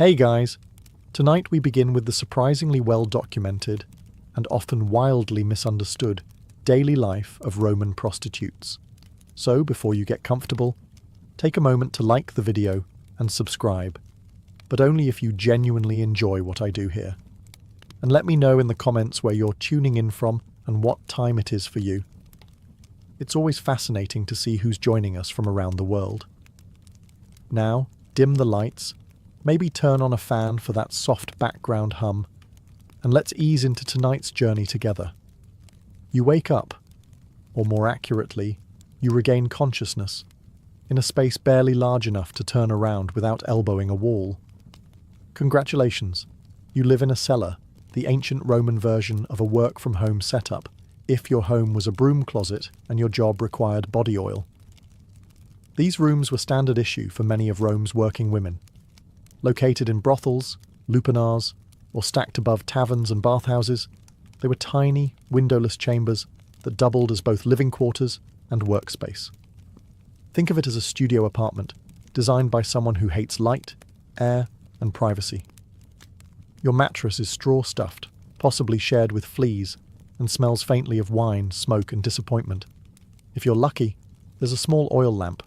Hey guys! Tonight we begin with the surprisingly well-documented and often wildly misunderstood daily life of Roman prostitutes. So, before you get comfortable, take a moment to like the video and subscribe, but only if you genuinely enjoy what I do here. And let me know in the comments where you're tuning in from and what time it is for you. It's always fascinating to see who's joining us from around the world. Now, dim the lights, maybe turn on a fan for that soft background hum, and let's ease into tonight's journey together. You wake up, or more accurately, you regain consciousness, in a space barely large enough to turn around without elbowing a wall. Congratulations, you live in a cellar, the ancient Roman version of a work-from-home setup, if your home was a broom closet and your job required body oil. These rooms were standard issue for many of Rome's working women. Located in brothels, lupanars, or stacked above taverns and bathhouses, they were tiny, windowless chambers that doubled as both living quarters and workspace. Think of it as a studio apartment, designed by someone who hates light, air, and privacy. Your mattress is straw-stuffed, possibly shared with fleas, and smells faintly of wine, smoke, and disappointment. If you're lucky, there's a small oil lamp.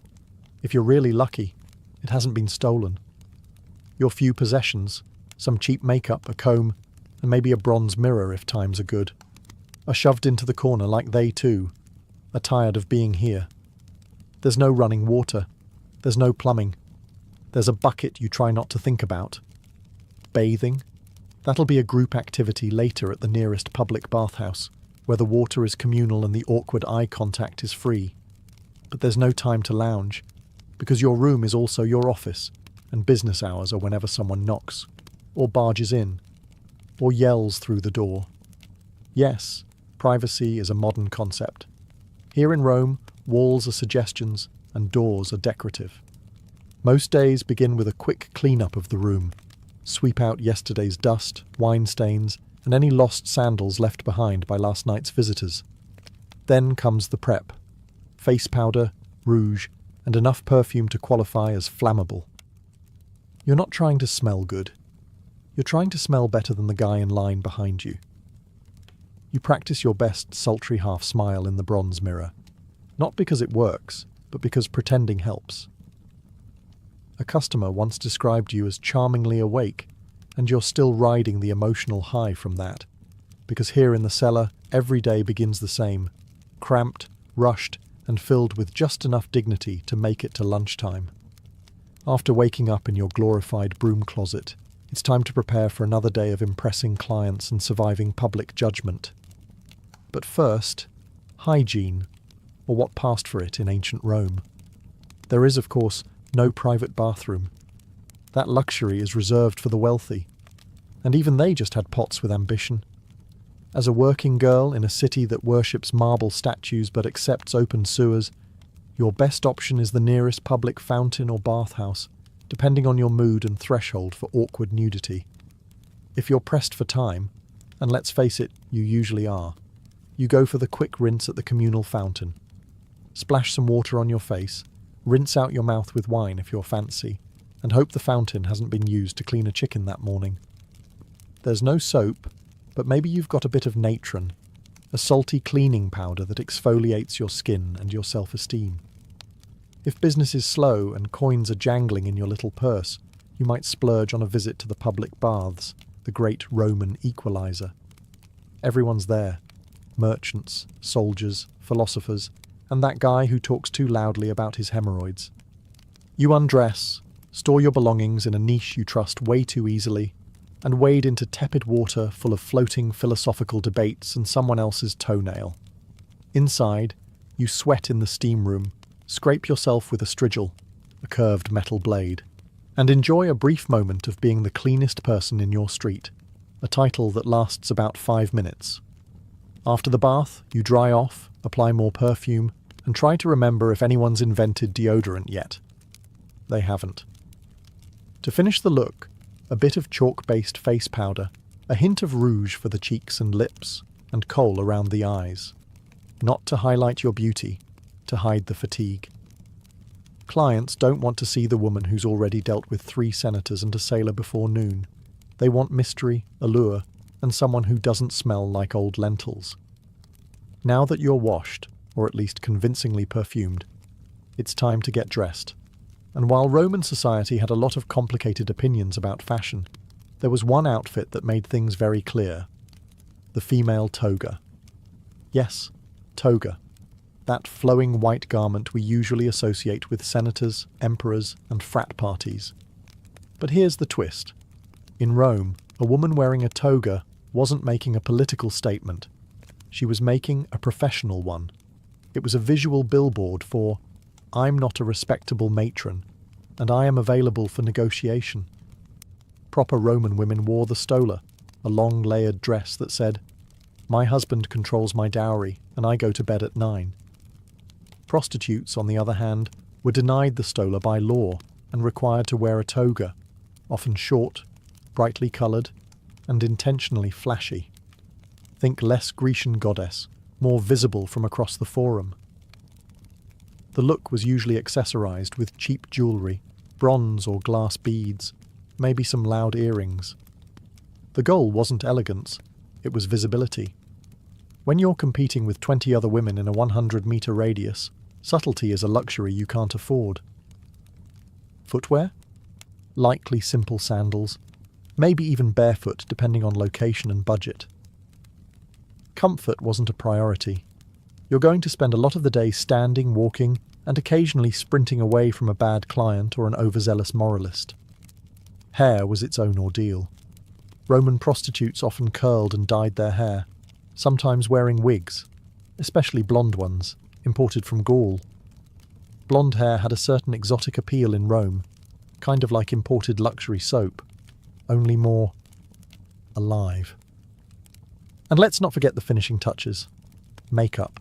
If you're really lucky, it hasn't been stolen. Your few possessions, some cheap makeup, a comb, and maybe a bronze mirror if times are good, are shoved into the corner like they too are tired of being here. There's no running water. There's no plumbing. There's a bucket you try not to think about. Bathing? That'll be a group activity later at the nearest public bathhouse, where the water is communal and the awkward eye contact is free. But there's no time to lounge, because your room is also your office, and business hours are whenever someone knocks, or barges in, or yells through the door. Yes, privacy is a modern concept. Here in Rome, walls are suggestions and doors are decorative. Most days begin with a quick clean-up of the room. Sweep out yesterday's dust, wine stains, and any lost sandals left behind by last night's visitors. Then comes the prep. Face powder, rouge, and enough perfume to qualify as flammable. You're not trying to smell good. You're trying to smell better than the guy in line behind you. You practice your best sultry half-smile in the bronze mirror, not because it works, but because pretending helps. A customer once described you as charmingly awake, and you're still riding the emotional high from that, because here in the cellar, every day begins the same, cramped, rushed, and filled with just enough dignity to make it to lunchtime. After waking up in your glorified broom closet, it's time to prepare for another day of impressing clients and surviving public judgment. But first, hygiene, or what passed for it in ancient Rome. There is, of course, no private bathroom. That luxury is reserved for the wealthy, and even they just had pots with ambition. As a working girl in a city that worships marble statues but accepts open sewers, your best option is the nearest public fountain or bathhouse, depending on your mood and threshold for awkward nudity. If you're pressed for time, and let's face it, you usually are, you go for the quick rinse at the communal fountain. Splash some water on your face, rinse out your mouth with wine if you're fancy, and hope the fountain hasn't been used to clean a chicken that morning. There's no soap, but maybe you've got a bit of natron, a salty cleaning powder that exfoliates your skin and your self-esteem. If business is slow and coins are jangling in your little purse, you might splurge on a visit to the public baths, the great Roman equalizer. Everyone's there. Merchants, soldiers, philosophers, and that guy who talks too loudly about his hemorrhoids. You undress, store your belongings in a niche you trust way too easily, and wade into tepid water full of floating philosophical debates and someone else's toenail. Inside, you sweat in the steam room, scrape yourself with a strigil, a curved metal blade, and enjoy a brief moment of being the cleanest person in your street, a title that lasts about 5 minutes. After the bath, you dry off, apply more perfume, and try to remember if anyone's invented deodorant yet. They haven't. To finish the look, a bit of chalk-based face powder, a hint of rouge for the cheeks and lips, and kohl around the eyes. Not to highlight your beauty, to hide the fatigue. Clients don't want to see the woman who's already dealt with 3 senators and a sailor before noon. They want mystery, allure, and someone who doesn't smell like old lentils. Now that you're washed, or at least convincingly perfumed, it's time to get dressed. And while Roman society had a lot of complicated opinions about fashion, there was one outfit that made things very clear: the female toga. Yes, toga. That flowing white garment we usually associate with senators, emperors, and frat parties. But here's the twist. In Rome, a woman wearing a toga wasn't making a political statement. She was making a professional one. It was a visual billboard for, "I'm not a respectable matron, and I am available for negotiation." Proper Roman women wore the stola, a long layered dress that said, "My husband controls my dowry, and I go to bed at 9. Prostitutes, on the other hand, were denied the stola by law and required to wear a toga, often short, brightly coloured, and intentionally flashy. Think less Grecian goddess, more visible from across the forum. The look was usually accessorised with cheap jewellery, bronze or glass beads, maybe some loud earrings. The goal wasn't elegance, it was visibility. When you're competing with 20 other women in a 100-metre radius, subtlety is a luxury you can't afford. Footwear? Likely simple sandals, maybe even barefoot depending on location and budget. Comfort wasn't a priority. You're going to spend a lot of the day standing, walking, and occasionally sprinting away from a bad client or an overzealous moralist. Hair was its own ordeal. Roman prostitutes often curled and dyed their hair, sometimes wearing wigs, especially blonde ones, imported from Gaul. Blonde hair had a certain exotic appeal in Rome, kind of like imported luxury soap, only more alive. And let's not forget the finishing touches. Makeup.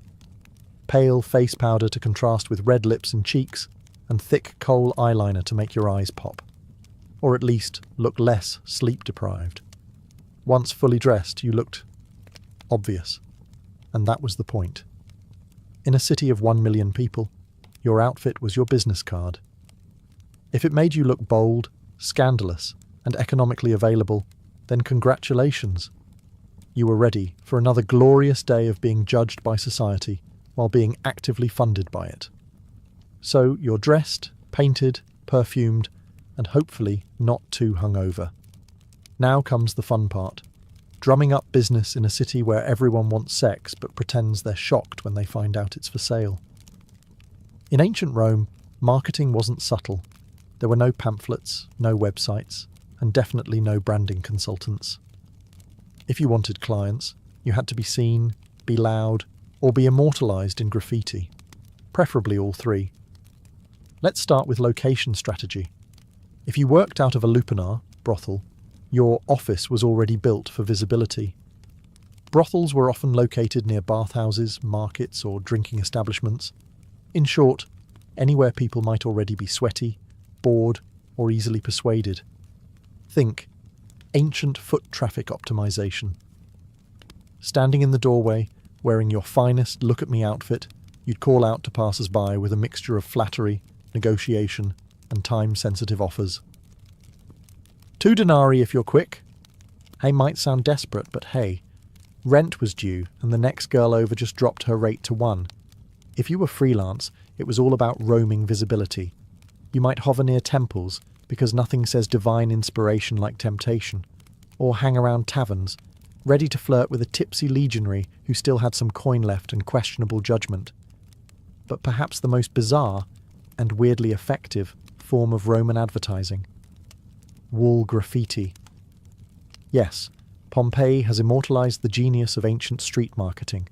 Pale face powder to contrast with red lips and cheeks, and thick kohl eyeliner to make your eyes pop. Or at least look less sleep-deprived. Once fully dressed, you looked obvious. And that was the point. In a city of 1 million people, your outfit was your business card. If it made you look bold, scandalous, and economically available, then congratulations. You were ready for another glorious day of being judged by society while being actively funded by it. So you're dressed, painted, perfumed, and hopefully not too hungover. Now comes the fun part. Drumming up business in a city where everyone wants sex but pretends they're shocked when they find out it's for sale. In ancient Rome, marketing wasn't subtle. There were no pamphlets, no websites, and definitely no branding consultants. If you wanted clients, you had to be seen, be loud, or be immortalised in graffiti. Preferably all 3. Let's start with location strategy. If you worked out of a lupanar, brothel, your office was already built for visibility. Brothels were often located near bathhouses, markets, or drinking establishments. In short, anywhere people might already be sweaty, bored, or easily persuaded. Think ancient foot traffic optimization. Standing in the doorway, wearing your finest look-at-me outfit, you'd call out to passers-by with a mixture of flattery, negotiation, and time-sensitive offers. 2 denarii if you're quick. Hey, might sound desperate, but hey, rent was due and the next girl over just dropped her rate to 1. If you were freelance, it was all about roaming visibility. You might hover near temples, because nothing says divine inspiration like temptation, or hang around taverns, ready to flirt with a tipsy legionary who still had some coin left and questionable judgment. But perhaps the most bizarre, and weirdly effective, form of Roman advertising. Wall graffiti. Yes, Pompeii has immortalised the genius of ancient street marketing.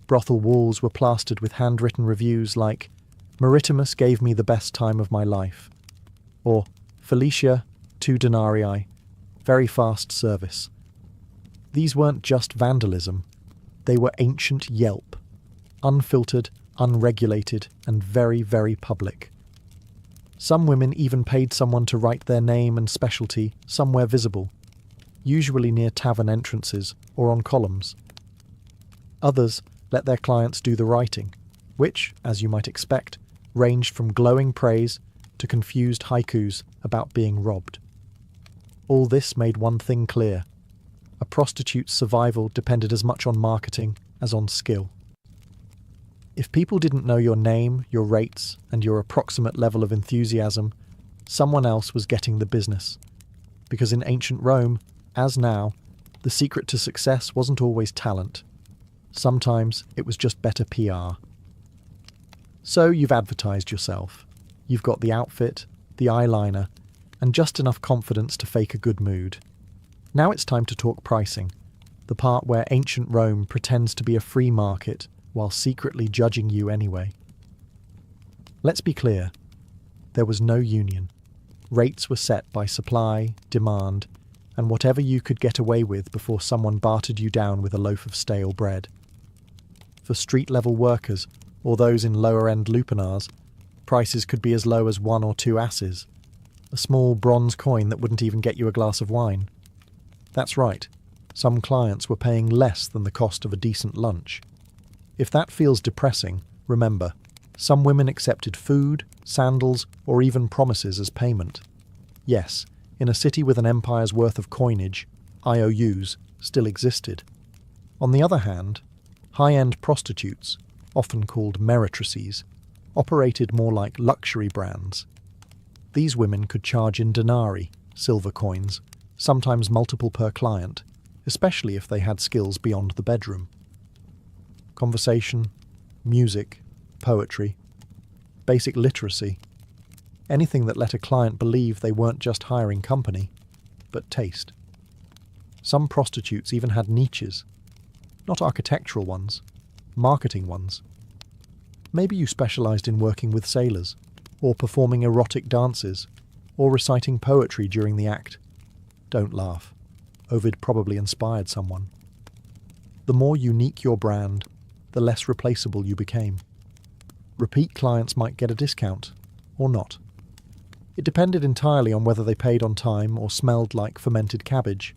Brothel walls were plastered with handwritten reviews like, "Maritimus gave me the best time of my life," or "Felicia, 2 denarii, very fast service." These weren't just vandalism, they were ancient Yelp, unfiltered, unregulated, and very, very public. Some women even paid someone to write their name and specialty somewhere visible, usually near tavern entrances or on columns. Others let their clients do the writing, which, as you might expect, ranged from glowing praise to confused haikus about being robbed. All this made one thing clear: a prostitute's survival depended as much on marketing as on skill. If people didn't know your name, your rates, and your approximate level of enthusiasm, someone else was getting the business. Because in ancient Rome, as now, the secret to success wasn't always talent. Sometimes it was just better PR. So you've advertised yourself. You've got the outfit, the eyeliner, and just enough confidence to fake a good mood. Now it's time to talk pricing, the part where ancient Rome pretends to be a free market while secretly judging you anyway. Let's be clear, there was no union. Rates were set by supply, demand, and whatever you could get away with before someone bartered you down with a loaf of stale bread. For street-level workers, or those in lower-end lupanars, prices could be as low as 1 or 2 asses, a small bronze coin that wouldn't even get you a glass of wine. That's right, some clients were paying less than the cost of a decent lunch. If that feels depressing, remember, some women accepted food, sandals, or even promises as payment. Yes, in a city with an empire's worth of coinage, IOUs still existed. On the other hand, high-end prostitutes, often called meretrices, operated more like luxury brands. These women could charge in denarii, silver coins, sometimes multiple per client, especially if they had skills beyond the bedroom. Conversation, music, poetry, basic literacy, anything that let a client believe they weren't just hiring company, but taste. Some prostitutes even had niches, not architectural ones, marketing ones. Maybe you specialized in working with sailors, or performing erotic dances, or reciting poetry during the act. Don't laugh. Ovid probably inspired someone. The more unique your brand, the less replaceable you became. Repeat clients might get a discount, or not. It depended entirely on whether they paid on time or smelled like fermented cabbage,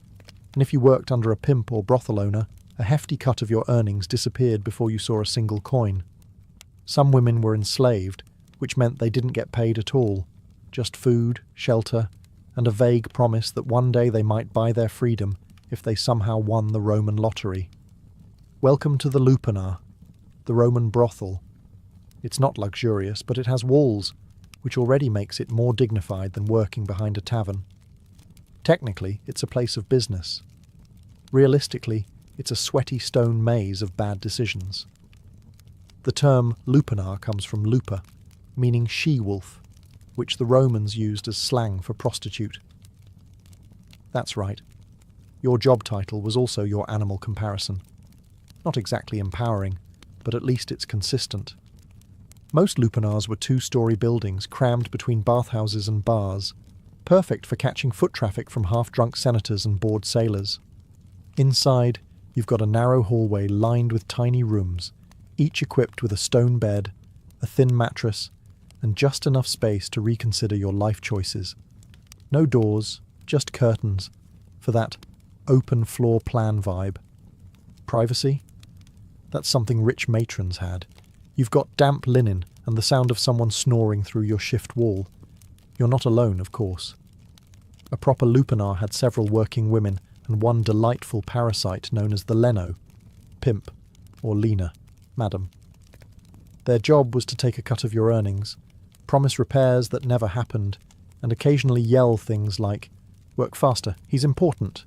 and if you worked under a pimp or brothel owner, a hefty cut of your earnings disappeared before you saw a single coin. Some women were enslaved, which meant they didn't get paid at all, just food, shelter, and a vague promise that one day they might buy their freedom if they somehow won the Roman lottery. Welcome to the lupanar, the Roman brothel. It's not luxurious, but it has walls, which already makes it more dignified than working behind a tavern. Technically, it's a place of business. Realistically, it's a sweaty stone maze of bad decisions. The term lupanar comes from lupa, meaning she-wolf, which the Romans used as slang for prostitute. That's right. Your job title was also your animal comparison. Not exactly empowering, but at least it's consistent. Most lupanars were 2-story buildings crammed between bathhouses and bars, perfect for catching foot traffic from half-drunk senators and bored sailors. Inside, you've got a narrow hallway lined with tiny rooms, each equipped with a stone bed, a thin mattress, and just enough space to reconsider your life choices. No doors, just curtains, for that open floor plan vibe. Privacy? That's something rich matrons had. You've got damp linen and the sound of someone snoring through your shift wall. You're not alone, of course. A proper lupanar had several working women and one delightful parasite known as the leno, pimp, or lena, madam. Their job was to take a cut of your earnings, promise repairs that never happened, and occasionally yell things like, "Work faster, he's important."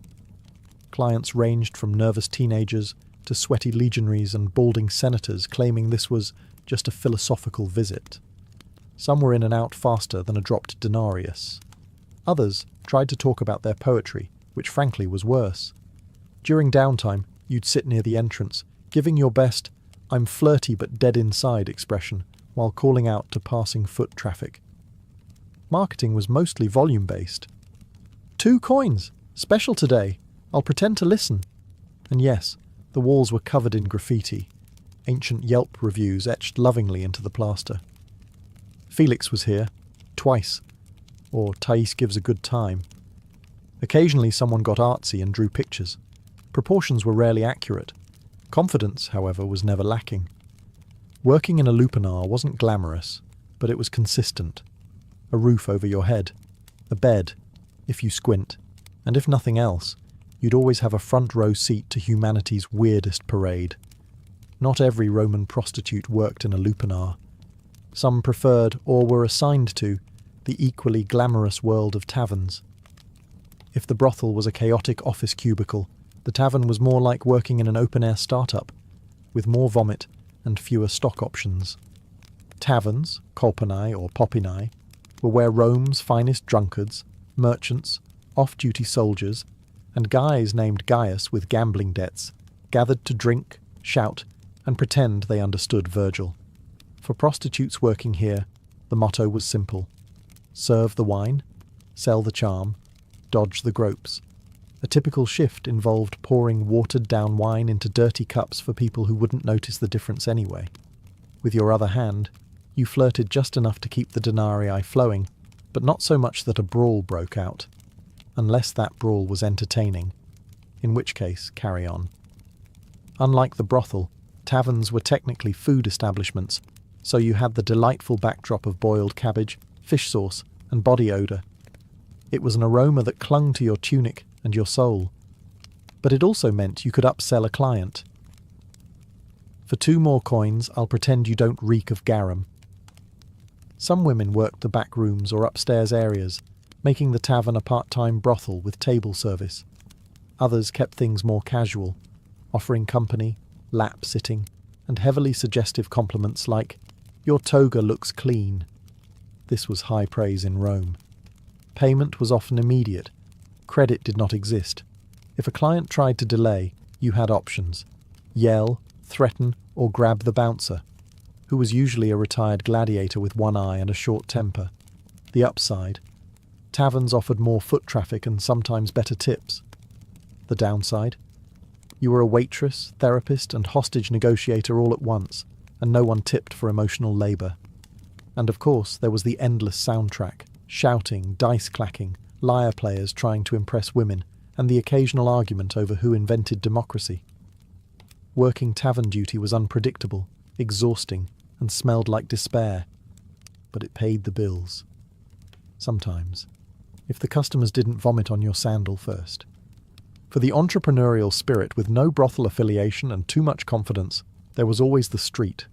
Clients ranged from nervous teenagers to sweaty legionaries and balding senators claiming this was just a philosophical visit. Some were in and out faster than a dropped denarius. Others tried to talk about their poetry, which frankly was worse. During downtime, you'd sit near the entrance, giving your best "I'm flirty but dead inside" expression, while calling out to passing foot traffic. Marketing was mostly volume-based. 2 coins! Special today! I'll pretend to listen. And yes, the walls were covered in graffiti, ancient Yelp reviews etched lovingly into the plaster. Felix was here, twice, or Thais gives a good time. Occasionally someone got artsy and drew pictures. Proportions were rarely accurate. Confidence, however, was never lacking. Working in a lupanar wasn't glamorous, but it was consistent. A roof over your head, a bed, if you squint, and if nothing else, you'd always have a front row seat to humanity's weirdest parade. Not every Roman prostitute worked in a lupanar. Some preferred, or were assigned to, the equally glamorous world of taverns. If the brothel was a chaotic office cubicle, the tavern was more like working in an open-air startup, with more vomit and fewer stock options. Taverns, kolpanai or popinai, were where Rome's finest drunkards, merchants, off-duty soldiers, and guys named Gaius with gambling debts gathered to drink, shout, and pretend they understood Virgil. For prostitutes working here, the motto was simple: serve the wine, sell the charm, dodge the gropes. A typical shift involved pouring watered-down wine into dirty cups for people who wouldn't notice the difference anyway. With your other hand, you flirted just enough to keep the denarii flowing, but not so much that a brawl broke out. Unless that brawl was entertaining, in which case, carry on. Unlike the brothel, taverns were technically food establishments, so you had the delightful backdrop of boiled cabbage, fish sauce, and body odour. It was an aroma that clung to your tunic and your soul. But it also meant you could upsell a client. For 2 more coins, I'll pretend you don't reek of garum. Some women worked the back rooms or upstairs areas, making the tavern a part-time brothel with table service. Others kept things more casual, offering company, lap-sitting, and heavily suggestive compliments like, "Your toga looks clean." This was high praise in Rome. Payment was often immediate. Credit did not exist. If a client tried to delay, you had options: yell, threaten, or grab the bouncer, who was usually a retired gladiator with one eye and a short temper. The upside: taverns offered more foot traffic and sometimes better tips. The downside: you were a waitress, therapist, and hostage negotiator all at once, and no one tipped for emotional labour. And of course, there was the endless soundtrack: shouting, dice clacking, lyre players trying to impress women, and the occasional argument over who invented democracy. Working tavern duty was unpredictable, exhausting, and smelled like despair. But it paid the bills. Sometimes, if the customers didn't vomit on your sandal first. For the entrepreneurial spirit with no brothel affiliation and too much confidence, there was always the street.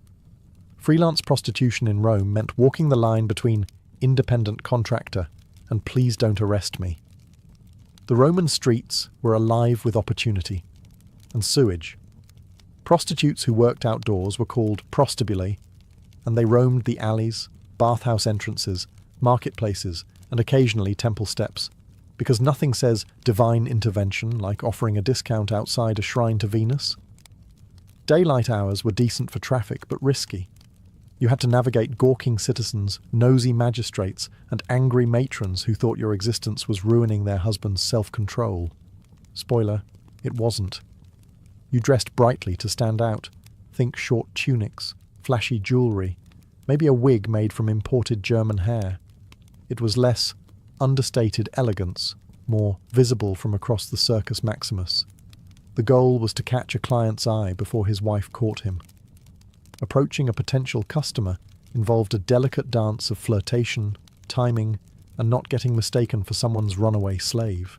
Freelance prostitution in Rome meant walking the line between independent contractor and please don't arrest me. The Roman streets were alive with opportunity and sewage. Prostitutes who worked outdoors were called prostibuli, and they roamed the alleys, bathhouse entrances, marketplaces, and occasionally temple steps, because nothing says divine intervention like offering a discount outside a shrine to Venus. Daylight hours were decent for traffic, but risky. You had to navigate gawking citizens, nosy magistrates, and angry matrons who thought your existence was ruining their husband's self-control. Spoiler, it wasn't. You dressed brightly to stand out. Think short tunics, flashy jewellery, maybe a wig made from imported German hair. It was less understated elegance, more visible from across the Circus Maximus. The goal was to catch a client's eye before his wife caught him. Approaching a potential customer involved a delicate dance of flirtation, timing, and not getting mistaken for someone's runaway slave.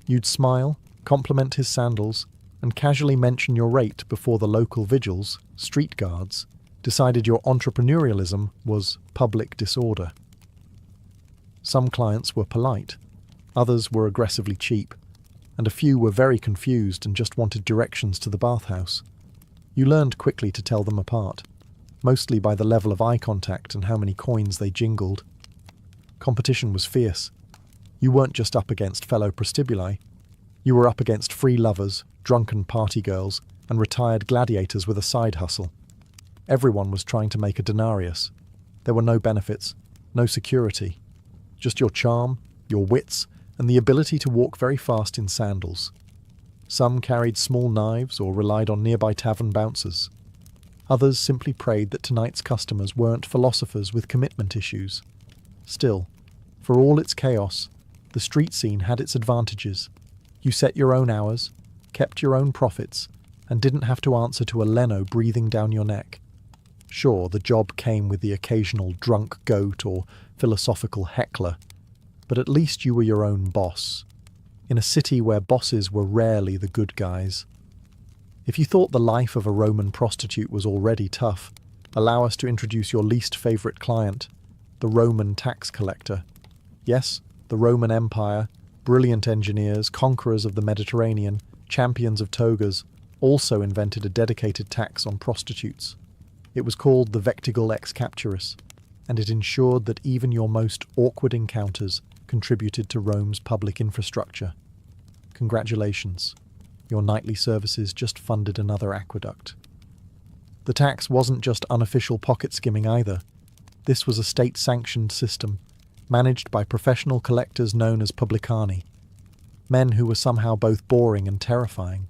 You'd smile, compliment his sandals, and casually mention your rate before the local vigils, street guards, decided your entrepreneurialism was public disorder. Some clients were polite, others were aggressively cheap, and a few were very confused and just wanted directions to the bathhouse. You learned quickly to tell them apart, mostly by the level of eye contact and how many coins they jingled. Competition was fierce. You weren't just up against fellow prostibuli, you were up against free lovers, drunken party girls, and retired gladiators with a side hustle. Everyone was trying to make a denarius. There were no benefits, no security, just your charm, your wits, and the ability to walk very fast in sandals. Some carried small knives or relied on nearby tavern bouncers. Others simply prayed that tonight's customers weren't philosophers with commitment issues. Still, for all its chaos, the street scene had its advantages. You set your own hours, kept your own profits, and didn't have to answer to a Leno breathing down your neck. Sure, the job came with the occasional drunk goat or philosophical heckler, but at least you were your own boss, in a city where bosses were rarely the good guys. If you thought the life of a Roman prostitute was already tough, allow us to introduce your least favourite client, the Roman tax collector. Yes, the Roman Empire, brilliant engineers, conquerors of the Mediterranean, champions of togas, also invented a dedicated tax on prostitutes. It was called the Vectigul ex capturis, and it ensured that even your most awkward encounters contributed to Rome's public infrastructure. Congratulations, your nightly services just funded another aqueduct. The tax wasn't just unofficial pocket skimming either. This was a state-sanctioned system, managed by professional collectors known as publicani, men who were somehow both boring and terrifying.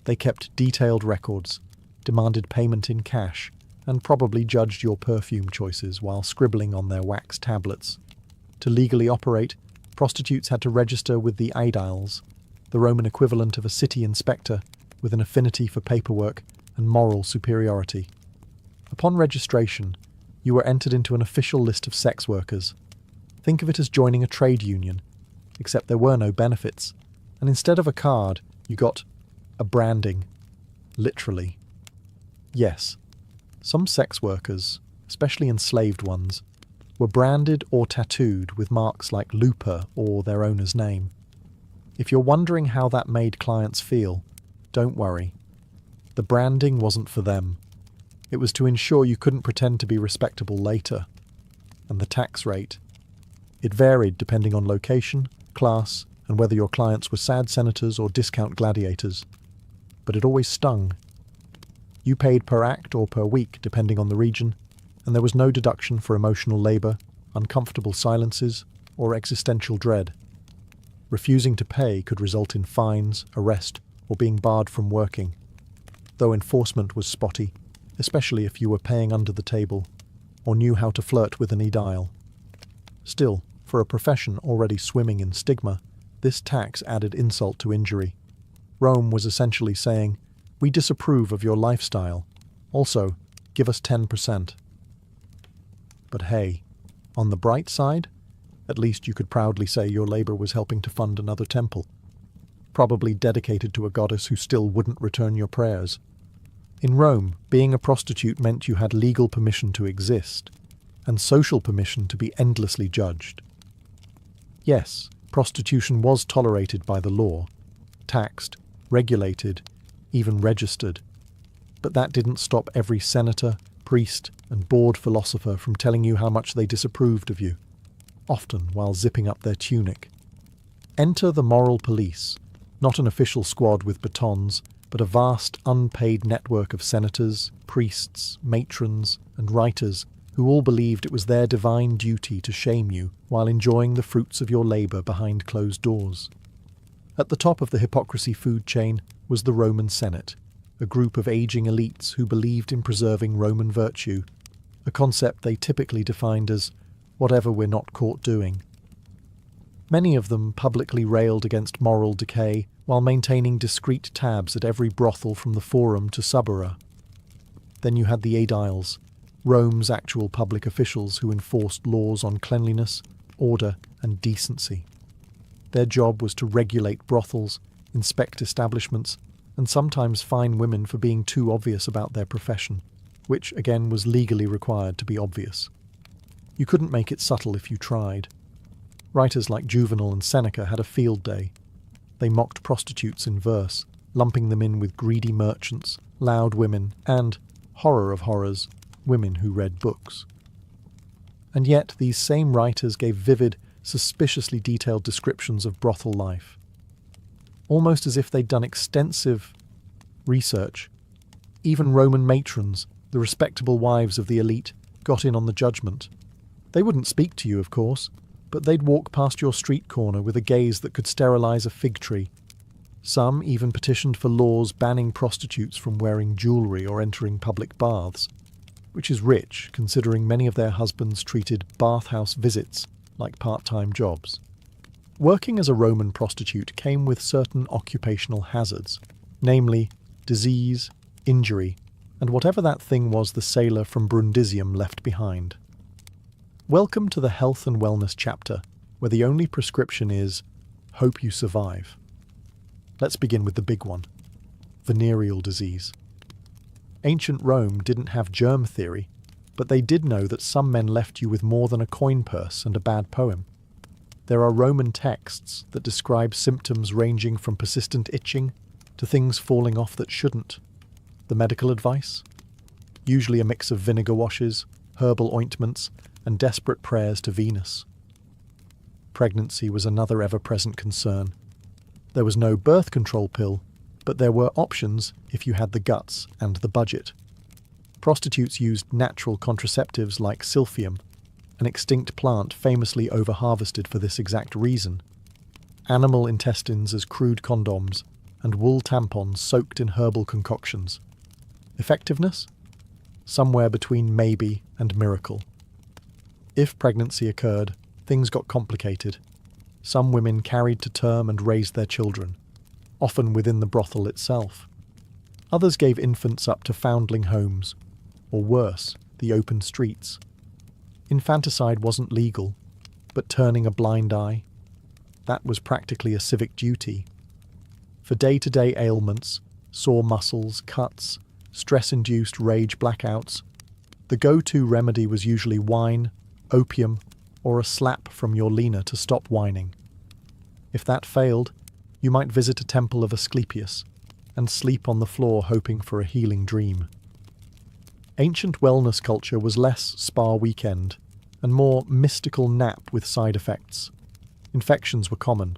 They kept detailed records, demanded payment in cash, and probably judged your perfume choices while scribbling on their wax tablets. To legally operate, prostitutes had to register with the aediles, the Roman equivalent of a city inspector with an affinity for paperwork and moral superiority. Upon registration, you were entered into an official list of sex workers. Think of it as joining a trade union, except there were no benefits, and instead of a card, you got a branding. Literally. Yes, some sex workers, especially enslaved ones, were branded or tattooed with marks like Lupa or their owner's name. If you're wondering how that made clients feel, don't worry. The branding wasn't for them. It was to ensure you couldn't pretend to be respectable later. And the tax rate. It varied depending on location, class, and whether your clients were sad senators or discount gladiators. But it always stung. You paid per act or per week, depending on the region, and there was no deduction for emotional labour, uncomfortable silences, or existential dread. Refusing to pay could result in fines, arrest, or being barred from working, though enforcement was spotty, especially if you were paying under the table, or knew how to flirt with an aedile. Still, for a profession already swimming in stigma, this tax added insult to injury. Rome was essentially saying, "We disapprove of your lifestyle. Also, give us 10%. But hey, on the bright side, at least you could proudly say your labour was helping to fund another temple, probably dedicated to a goddess who still wouldn't return your prayers. In Rome, being a prostitute meant you had legal permission to exist, and social permission to be endlessly judged. Yes, prostitution was tolerated by the law, taxed, regulated, even registered. But that didn't stop every senator, priest, and bored philosopher from telling you how much they disapproved of you, often while zipping up their tunic. Enter the moral police, not an official squad with batons, but a vast, unpaid network of senators, priests, matrons, and writers who all believed it was their divine duty to shame you while enjoying the fruits of your labour behind closed doors. At the top of the hypocrisy food chain was the Roman Senate, a group of aging elites who believed in preserving Roman virtue, a concept they typically defined as whatever we're not caught doing. Many of them publicly railed against moral decay while maintaining discreet tabs at every brothel from the Forum to Subura. Then you had the aediles, Rome's actual public officials who enforced laws on cleanliness, order, and decency. Their job was to regulate brothels, inspect establishments, and sometimes fine women for being too obvious about their profession, which, again, was legally required to be obvious. You couldn't make it subtle if you tried. Writers like Juvenal and Seneca had a field day. They mocked prostitutes in verse, lumping them in with greedy merchants, loud women, and, horror of horrors, women who read books. And yet these same writers gave vivid, suspiciously detailed descriptions of brothel life. Almost as if they'd done extensive research. Even Roman matrons, the respectable wives of the elite, got in on the judgment. They wouldn't speak to you, of course, but they'd walk past your street corner with a gaze that could sterilize a fig tree. Some even petitioned for laws banning prostitutes from wearing jewellery or entering public baths, which is rich considering many of their husbands treated bathhouse visits like part-time jobs. Working as a Roman prostitute came with certain occupational hazards, namely disease, injury, and whatever that thing was the sailor from Brundisium left behind. Welcome to the health and wellness chapter, where the only prescription is, hope you survive. Let's begin with the big one, venereal disease. Ancient Rome didn't have germ theory, but they did know that some men left you with more than a coin purse and a bad poem. There are Roman texts that describe symptoms ranging from persistent itching to things falling off that shouldn't. The medical advice? Usually a mix of vinegar washes, herbal ointments, and desperate prayers to Venus. Pregnancy was another ever-present concern. There was no birth control pill, but there were options if you had the guts and the budget. Prostitutes used natural contraceptives like silphium, an extinct plant famously over-harvested for this exact reason. Animal intestines as crude condoms, and wool tampons soaked in herbal concoctions. Effectiveness? Somewhere between maybe and miracle. If pregnancy occurred, things got complicated. Some women carried to term and raised their children, often within the brothel itself. Others gave infants up to foundling homes, or worse, the open streets. Infanticide wasn't legal, but turning a blind eye, that was practically a civic duty. For day-to-day ailments, sore muscles, cuts, stress-induced rage blackouts, the go-to remedy was usually wine, opium, or a slap from your leaner to stop whining. If that failed, you might visit a temple of Asclepius and sleep on the floor hoping for a healing dream. Ancient wellness culture was less spa weekend and more mystical nap with side effects. Infections were common.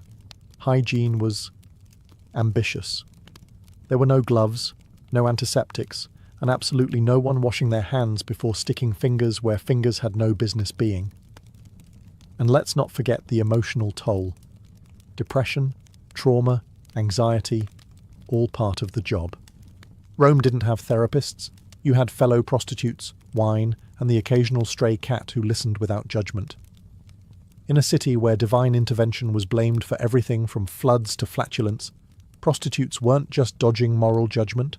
Hygiene was ambitious. There were no gloves, no antiseptics, and absolutely no one washing their hands before sticking fingers where fingers had no business being. And let's not forget the emotional toll. Depression, trauma, anxiety, all part of the job. Rome didn't have therapists. You had fellow prostitutes, wine, and the occasional stray cat who listened without judgment. In a city where divine intervention was blamed for everything from floods to flatulence, prostitutes weren't just dodging moral judgment.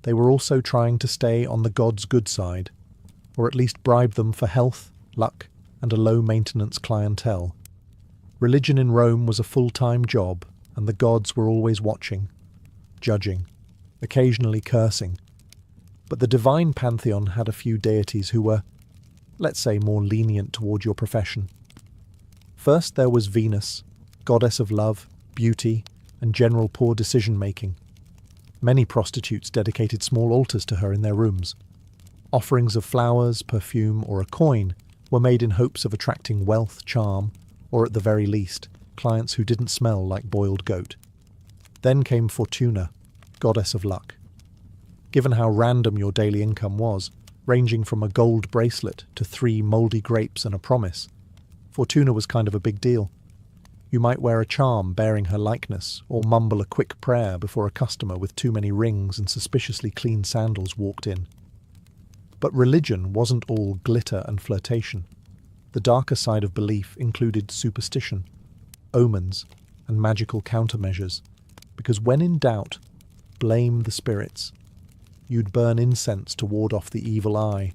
They were also trying to stay on the gods' good side, or at least bribe them for health, luck, and a low-maintenance clientele. Religion in Rome was a full-time job, and the gods were always watching, judging, occasionally cursing. But the divine pantheon had a few deities who were, let's say, more lenient toward your profession. First there was Venus, goddess of love, beauty, and general poor decision-making. Many prostitutes dedicated small altars to her in their rooms. Offerings of flowers, perfume, or a coin were made in hopes of attracting wealth, charm, or at the very least, clients who didn't smell like boiled goat. Then came Fortuna, goddess of luck. Given how random your daily income was, ranging from a gold bracelet to 3 mouldy grapes and a promise, Fortuna was kind of a big deal. You might wear a charm bearing her likeness, or mumble a quick prayer before a customer with too many rings and suspiciously clean sandals walked in. But religion wasn't all glitter and flirtation. The darker side of belief included superstition, omens, and magical countermeasures, because when in doubt, blame the spirits. You'd burn incense to ward off the evil eye,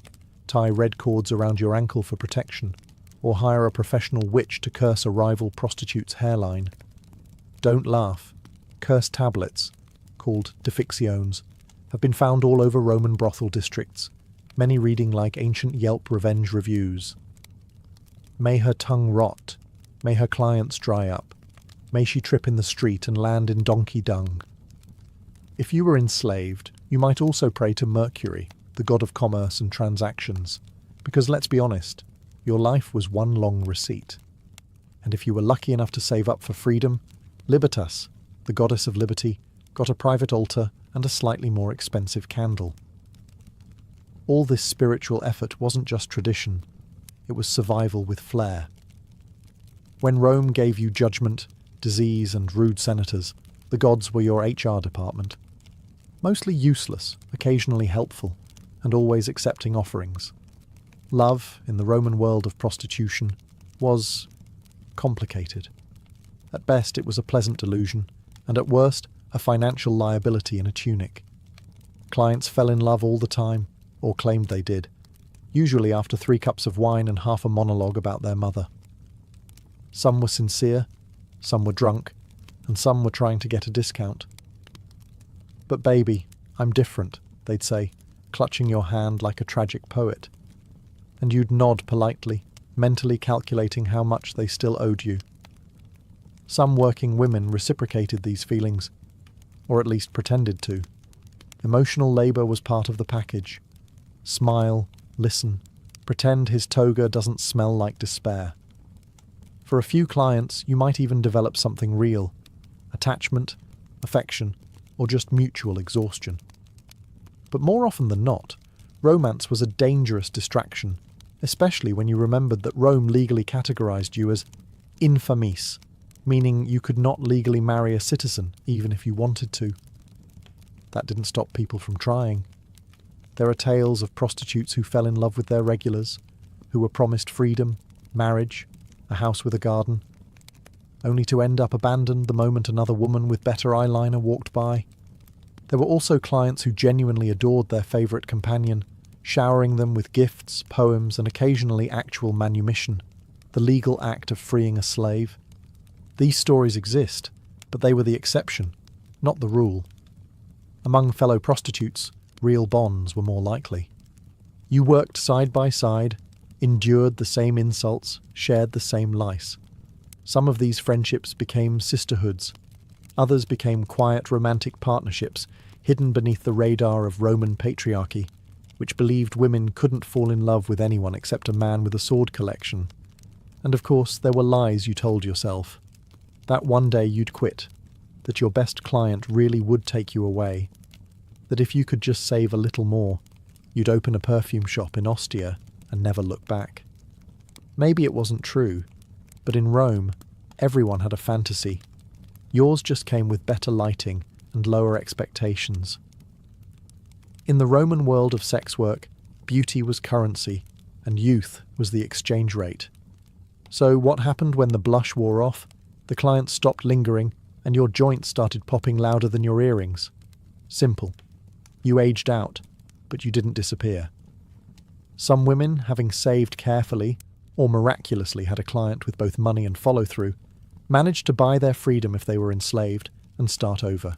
tie red cords around your ankle for protection, or hire a professional witch to curse a rival prostitute's hairline. Don't laugh. Curse tablets, called defictiones, have been found all over Roman brothel districts, many reading like ancient Yelp revenge reviews. May her tongue rot. May her clients dry up. May she trip in the street and land in donkey dung. If you were enslaved, you might also pray to Mercury, the god of commerce and transactions, because let's be honest, your life was one long receipt. And if you were lucky enough to save up for freedom, Libertas, the goddess of liberty, got a private altar and a slightly more expensive candle. All this spiritual effort wasn't just tradition, it was survival with flair. When Rome gave you judgment, disease, and rude senators, the gods were your HR department. Mostly useless, occasionally helpful, and always accepting offerings. Love, in the Roman world of prostitution, was complicated. At best, it was a pleasant delusion, and at worst, a financial liability in a tunic. Clients fell in love all the time, or claimed they did, usually after 3 cups of wine and half a monologue about their mother. Some were sincere, some were drunk, and some were trying to get a discount. "But baby, I'm different," they'd say, clutching your hand like a tragic poet. And you'd nod politely, mentally calculating how much they still owed you. Some working women reciprocated these feelings, or at least pretended to. Emotional labour was part of the package. Smile, listen, pretend his toga doesn't smell like despair. For a few clients, you might even develop something real: attachment, affection, or just mutual exhaustion. But more often than not, romance was a dangerous distraction, especially when you remembered that Rome legally categorized you as infamis, meaning you could not legally marry a citizen even if you wanted to. That didn't stop people from trying. There are tales of prostitutes who fell in love with their regulars, who were promised freedom, marriage, a house with a garden, only to end up abandoned the moment another woman with better eyeliner walked by. There were also clients who genuinely adored their favourite companion, showering them with gifts, poems, and occasionally actual manumission, the legal act of freeing a slave. These stories exist, but they were the exception, not the rule. Among fellow prostitutes, real bonds were more likely. You worked side by side, endured the same insults, shared the same lice. Some of these friendships became sisterhoods. Others became quiet romantic partnerships, hidden beneath the radar of Roman patriarchy, which believed women couldn't fall in love with anyone except a man with a sword collection. And of course, there were lies you told yourself. That one day you'd quit, that your best client really would take you away, that if you could just save a little more, you'd open a perfume shop in Ostia and never look back. Maybe it wasn't true, but in Rome, everyone had a fantasy. Yours just came with better lighting and lower expectations. In the Roman world of sex work, beauty was currency, and youth was the exchange rate. So what happened when the blush wore off? The client stopped lingering, and your joints started popping louder than your earrings. Simple. You aged out, but you didn't disappear. Some women, having saved carefully, or miraculously had a client with both money and follow-through, managed to buy their freedom if they were enslaved and start over.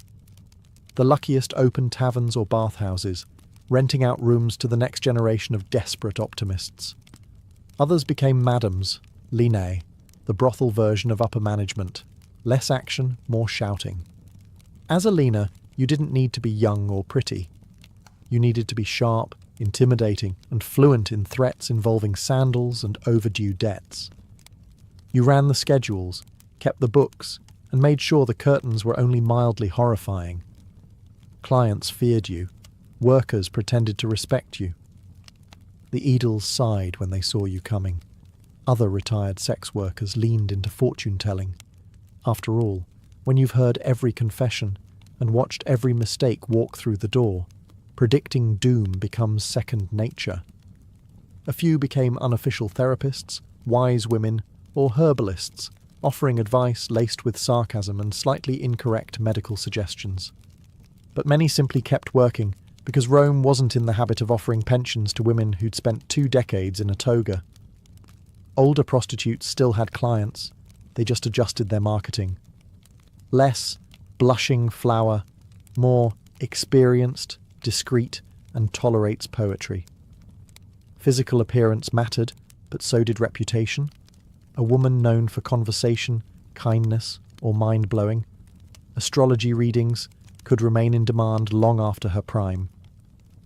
The luckiest opened taverns or bathhouses, renting out rooms to the next generation of desperate optimists. Others became madams, Linae, the brothel version of upper management. Less action, more shouting. As a Lina, you didn't need to be young or pretty. You needed to be sharp, intimidating, and fluent in threats involving sandals and overdue debts. You ran the schedules, kept the books, and made sure the curtains were only mildly horrifying. Clients feared you. Workers pretended to respect you. The Edels sighed when they saw you coming. Other retired sex workers leaned into fortune-telling. After all, when you've heard every confession and watched every mistake walk through the door, predicting doom becomes second nature. A few became unofficial therapists, wise women, or herbalists, offering advice laced with sarcasm and slightly incorrect medical suggestions. But many simply kept working, because Rome wasn't in the habit of offering pensions to women who'd spent 2 decades in a toga. Older prostitutes still had clients, they just adjusted their marketing. Less blushing flower, more experienced, discreet, and tolerates poetry. Physical appearance mattered, but so did reputation. A woman known for conversation, kindness, or mind-blowing. Astrology readings could remain in demand long after her prime.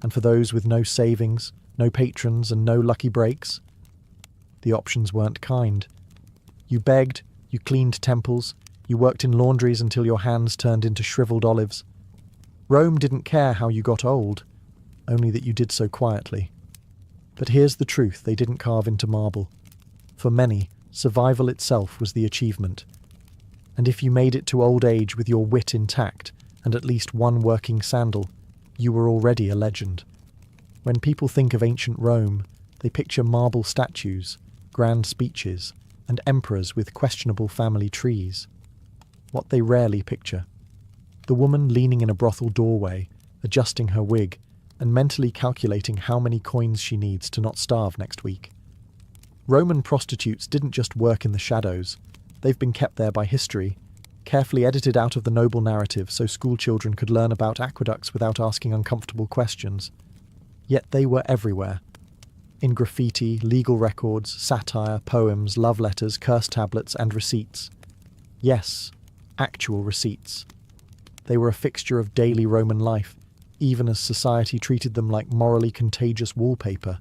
And for those with no savings, no patrons, and no lucky breaks, the options weren't kind. You begged, you cleaned temples, you worked in laundries until your hands turned into shriveled olives. Rome didn't care how you got old, only that you did so quietly. But here's the truth they didn't carve into marble. For many, survival itself was the achievement. And if you made it to old age with your wit intact and at least one working sandal, you were already a legend. When people think of ancient Rome, they picture marble statues, grand speeches, and emperors with questionable family trees. What they rarely picture: the woman leaning in a brothel doorway, adjusting her wig, and mentally calculating how many coins she needs to not starve next week. Roman prostitutes didn't just work in the shadows. They've been kept there by history, carefully edited out of the noble narrative so schoolchildren could learn about aqueducts without asking uncomfortable questions. Yet they were everywhere. In graffiti, legal records, satire, poems, love letters, curse tablets, and receipts. Yes, actual receipts. They were a fixture of daily Roman life, even as society treated them like morally contagious wallpaper.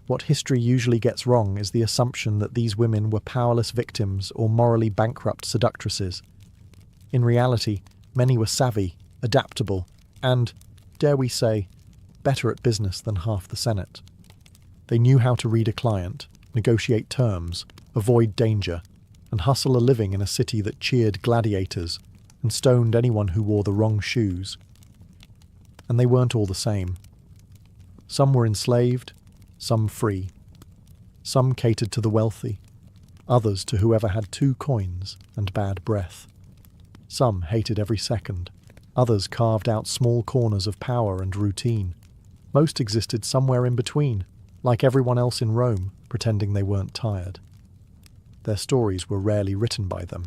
What history usually gets wrong is the assumption that these women were powerless victims or morally bankrupt seductresses. In reality, many were savvy, adaptable, and, dare we say, better at business than half the Senate. They knew how to read a client, negotiate terms, avoid danger, and hustle a living in a city that cheered gladiators and stoned anyone who wore the wrong shoes. And they weren't all the same. Some were enslaved, some free. Some catered to the wealthy, others to whoever had 2 coins and bad breath. Some hated every second, others carved out small corners of power and routine. Most existed somewhere in between, like everyone else in Rome, pretending they weren't tired. Their stories were rarely written by them.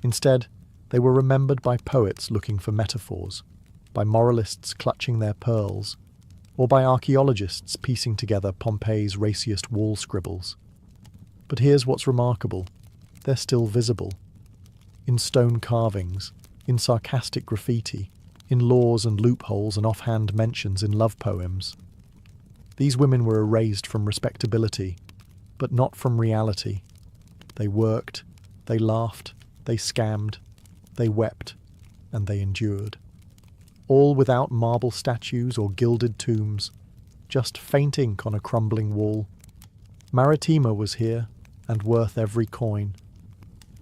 Instead, they were remembered by poets looking for metaphors, by moralists clutching their pearls, or by archaeologists piecing together Pompeii's raciest wall scribbles. But here's what's remarkable. They're still visible. In stone carvings, in sarcastic graffiti, in laws and loopholes and offhand mentions in love poems. These women were erased from respectability, but not from reality. They worked, they laughed, they scammed, they wept, and they endured. All without marble statues or gilded tombs, just faint ink on a crumbling wall. Maritima was here, and worth every coin.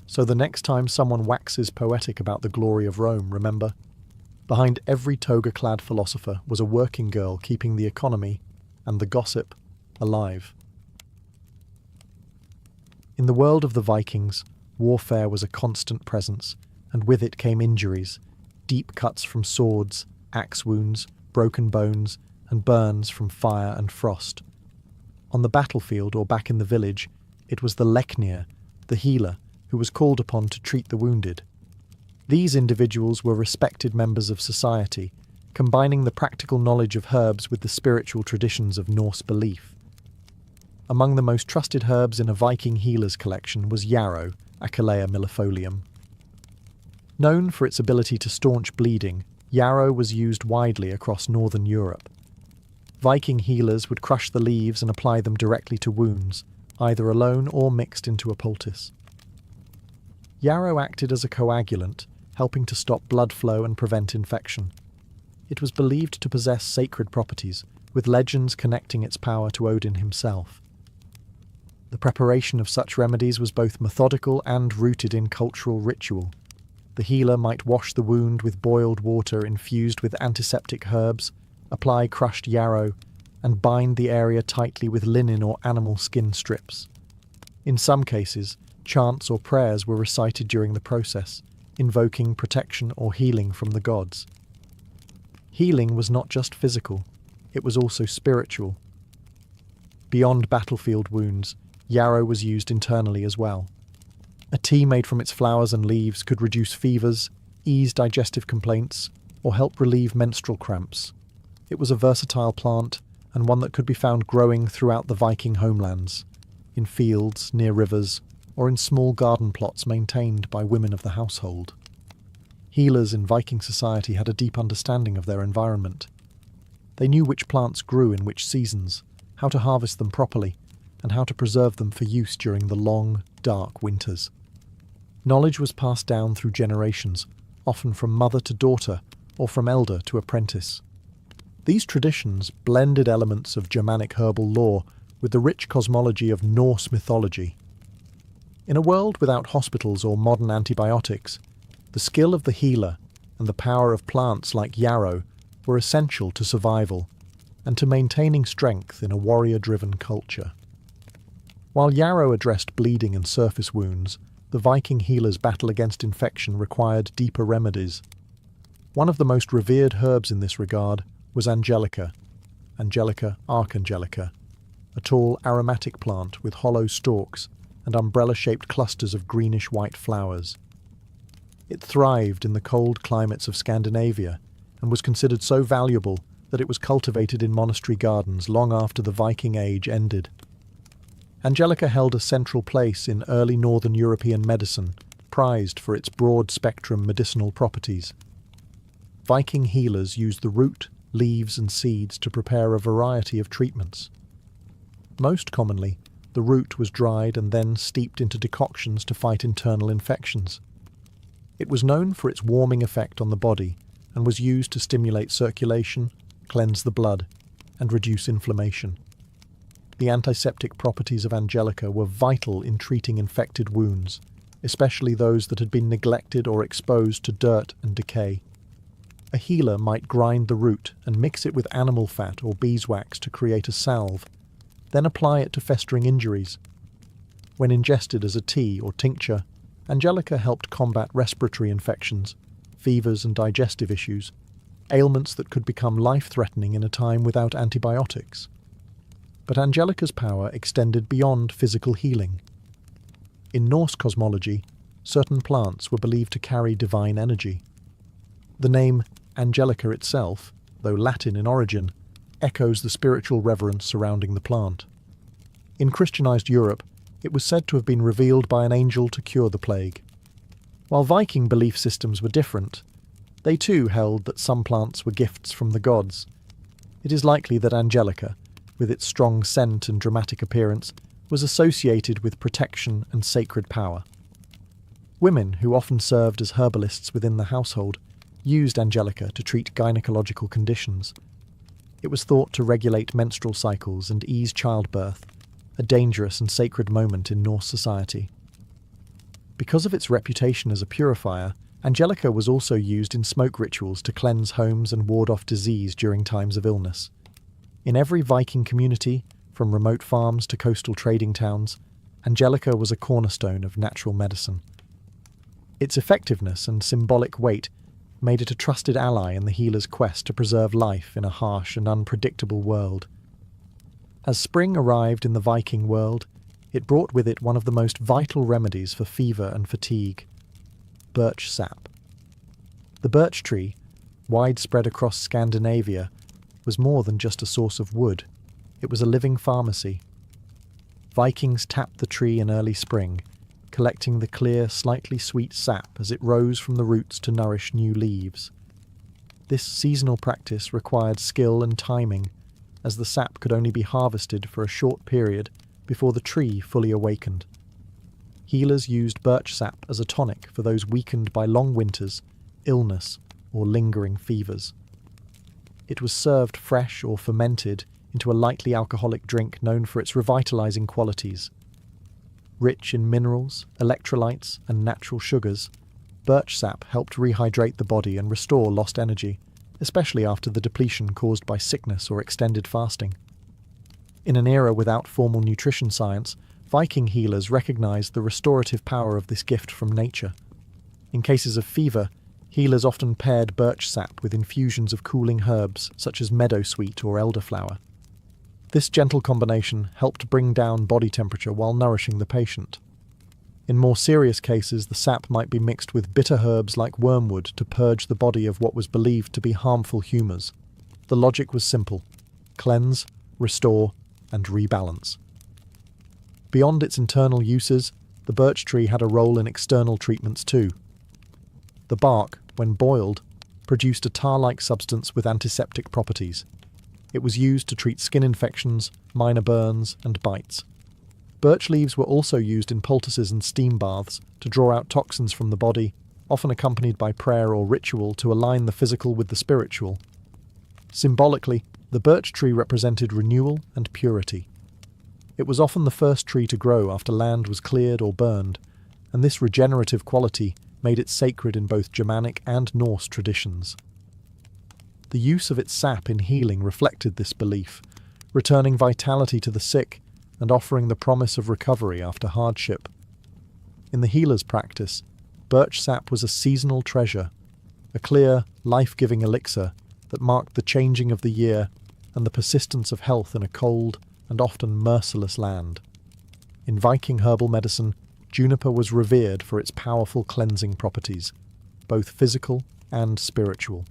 So the next time someone waxes poetic about the glory of Rome, remember, behind every toga-clad philosopher was a working girl keeping the economy and the gossip alive. In the world of the Vikings, warfare was a constant presence, and with it came injuries, deep cuts from swords, axe wounds, broken bones, and burns from fire and frost. On the battlefield or back in the village, it was the leknir, the healer, who was called upon to treat the wounded. These individuals were respected members of society, combining the practical knowledge of herbs with the spiritual traditions of Norse belief. Among the most trusted herbs in a Viking healer's collection was yarrow, Achillea millefolium. Known for its ability to staunch bleeding, yarrow was used widely across northern Europe. Viking healers would crush the leaves and apply them directly to wounds, either alone or mixed into a poultice. Yarrow acted as a coagulant, helping to stop blood flow and prevent infection. It was believed to possess sacred properties, with legends connecting its power to Odin himself. The preparation of such remedies was both methodical and rooted in cultural ritual. The healer might wash the wound with boiled water infused with antiseptic herbs, apply crushed yarrow, and bind the area tightly with linen or animal skin strips. In some cases, chants or prayers were recited during the process, invoking protection or healing from the gods. Healing was not just physical, it was also spiritual. Beyond battlefield wounds, yarrow was used internally as well. A tea made from its flowers and leaves could reduce fevers, ease digestive complaints, or help relieve menstrual cramps. It was a versatile plant, and one that could be found growing throughout the Viking homelands, in fields, near rivers, or in small garden plots maintained by women of the household. Healers in Viking society had a deep understanding of their environment. They knew which plants grew in which seasons, how to harvest them properly, and how to preserve them for use during the long, dark winters. Knowledge was passed down through generations, often from mother to daughter, or from elder to apprentice. These traditions blended elements of Germanic herbal lore with the rich cosmology of Norse mythology. In a world without hospitals or modern antibiotics, the skill of the healer and the power of plants like yarrow were essential to survival and to maintaining strength in a warrior-driven culture. While yarrow addressed bleeding and surface wounds, the Viking healers' battle against infection required deeper remedies. One of the most revered herbs in this regard was Angelica, Angelica archangelica, a tall aromatic plant with hollow stalks and umbrella-shaped clusters of greenish-white flowers. It thrived in the cold climates of Scandinavia and was considered so valuable that it was cultivated in monastery gardens long after the Viking Age ended. Angelica held a central place in early Northern European medicine, prized for its broad-spectrum medicinal properties. Viking healers used the root, leaves and seeds to prepare a variety of treatments. Most commonly, the root was dried and then steeped into decoctions to fight internal infections. It was known for its warming effect on the body and was used to stimulate circulation, cleanse the blood, and reduce inflammation. The antiseptic properties of Angelica were vital in treating infected wounds, especially those that had been neglected or exposed to dirt and decay. A healer might grind the root and mix it with animal fat or beeswax to create a salve, then apply it to festering injuries. When ingested as a tea or tincture, Angelica helped combat respiratory infections, fevers and digestive issues, ailments that could become life-threatening in a time without antibiotics. But Angelica's power extended beyond physical healing. In Norse cosmology, certain plants were believed to carry divine energy. The name Angelica itself, though Latin in origin, echoes the spiritual reverence surrounding the plant. In Christianized Europe, it was said to have been revealed by an angel to cure the plague. While Viking belief systems were different, they too held that some plants were gifts from the gods. It is likely that Angelica, with its strong scent and dramatic appearance, was associated with protection and sacred power. Women, who often served as herbalists within the household, used Angelica to treat gynecological conditions. It was thought to regulate menstrual cycles and ease childbirth, a dangerous and sacred moment in Norse society. Because of its reputation as a purifier, Angelica was also used in smoke rituals to cleanse homes and ward off disease during times of illness. In every Viking community, from remote farms to coastal trading towns, Angelica was a cornerstone of natural medicine. Its effectiveness and symbolic weight made it a trusted ally in the healer's quest to preserve life in a harsh and unpredictable world. As spring arrived in the Viking world, it brought with it one of the most vital remedies for fever and fatigue: birch sap. The birch tree, widespread across Scandinavia, was more than just a source of wood. It was a living pharmacy. Vikings tapped the tree in early spring, collecting the clear, slightly sweet sap as it rose from the roots to nourish new leaves. This seasonal practice required skill and timing, as the sap could only be harvested for a short period before the tree fully awakened. Healers used birch sap as a tonic for those weakened by long winters, illness, or lingering fevers. It was served fresh or fermented into a lightly alcoholic drink known for its revitalizing qualities. Rich in minerals, electrolytes, and natural sugars, birch sap helped rehydrate the body and restore lost energy, especially after the depletion caused by sickness or extended fasting. In an era without formal nutrition science, Viking healers recognized the restorative power of this gift from nature. In cases of fever, healers often paired birch sap with infusions of cooling herbs such as meadowsweet or elderflower. This gentle combination helped bring down body temperature while nourishing the patient. In more serious cases, the sap might be mixed with bitter herbs like wormwood to purge the body of what was believed to be harmful humours. The logic was simple: cleanse, restore, and rebalance. Beyond its internal uses, the birch tree had a role in external treatments too. The bark, when boiled, produced a tar-like substance with antiseptic properties. It was used to treat skin infections, minor burns, and bites. Birch leaves were also used in poultices and steam baths to draw out toxins from the body, often accompanied by prayer or ritual to align the physical with the spiritual. Symbolically, the birch tree represented renewal and purity. It was often the first tree to grow after land was cleared or burned, and this regenerative quality made it sacred in both Germanic and Norse traditions. The use of its sap in healing reflected this belief, returning vitality to the sick and offering the promise of recovery after hardship. In the healer's practice, birch sap was a seasonal treasure, a clear, life-giving elixir that marked the changing of the year and the persistence of health in a cold and often merciless land. In Viking herbal medicine, juniper was revered for its powerful cleansing properties, both physical and spiritual.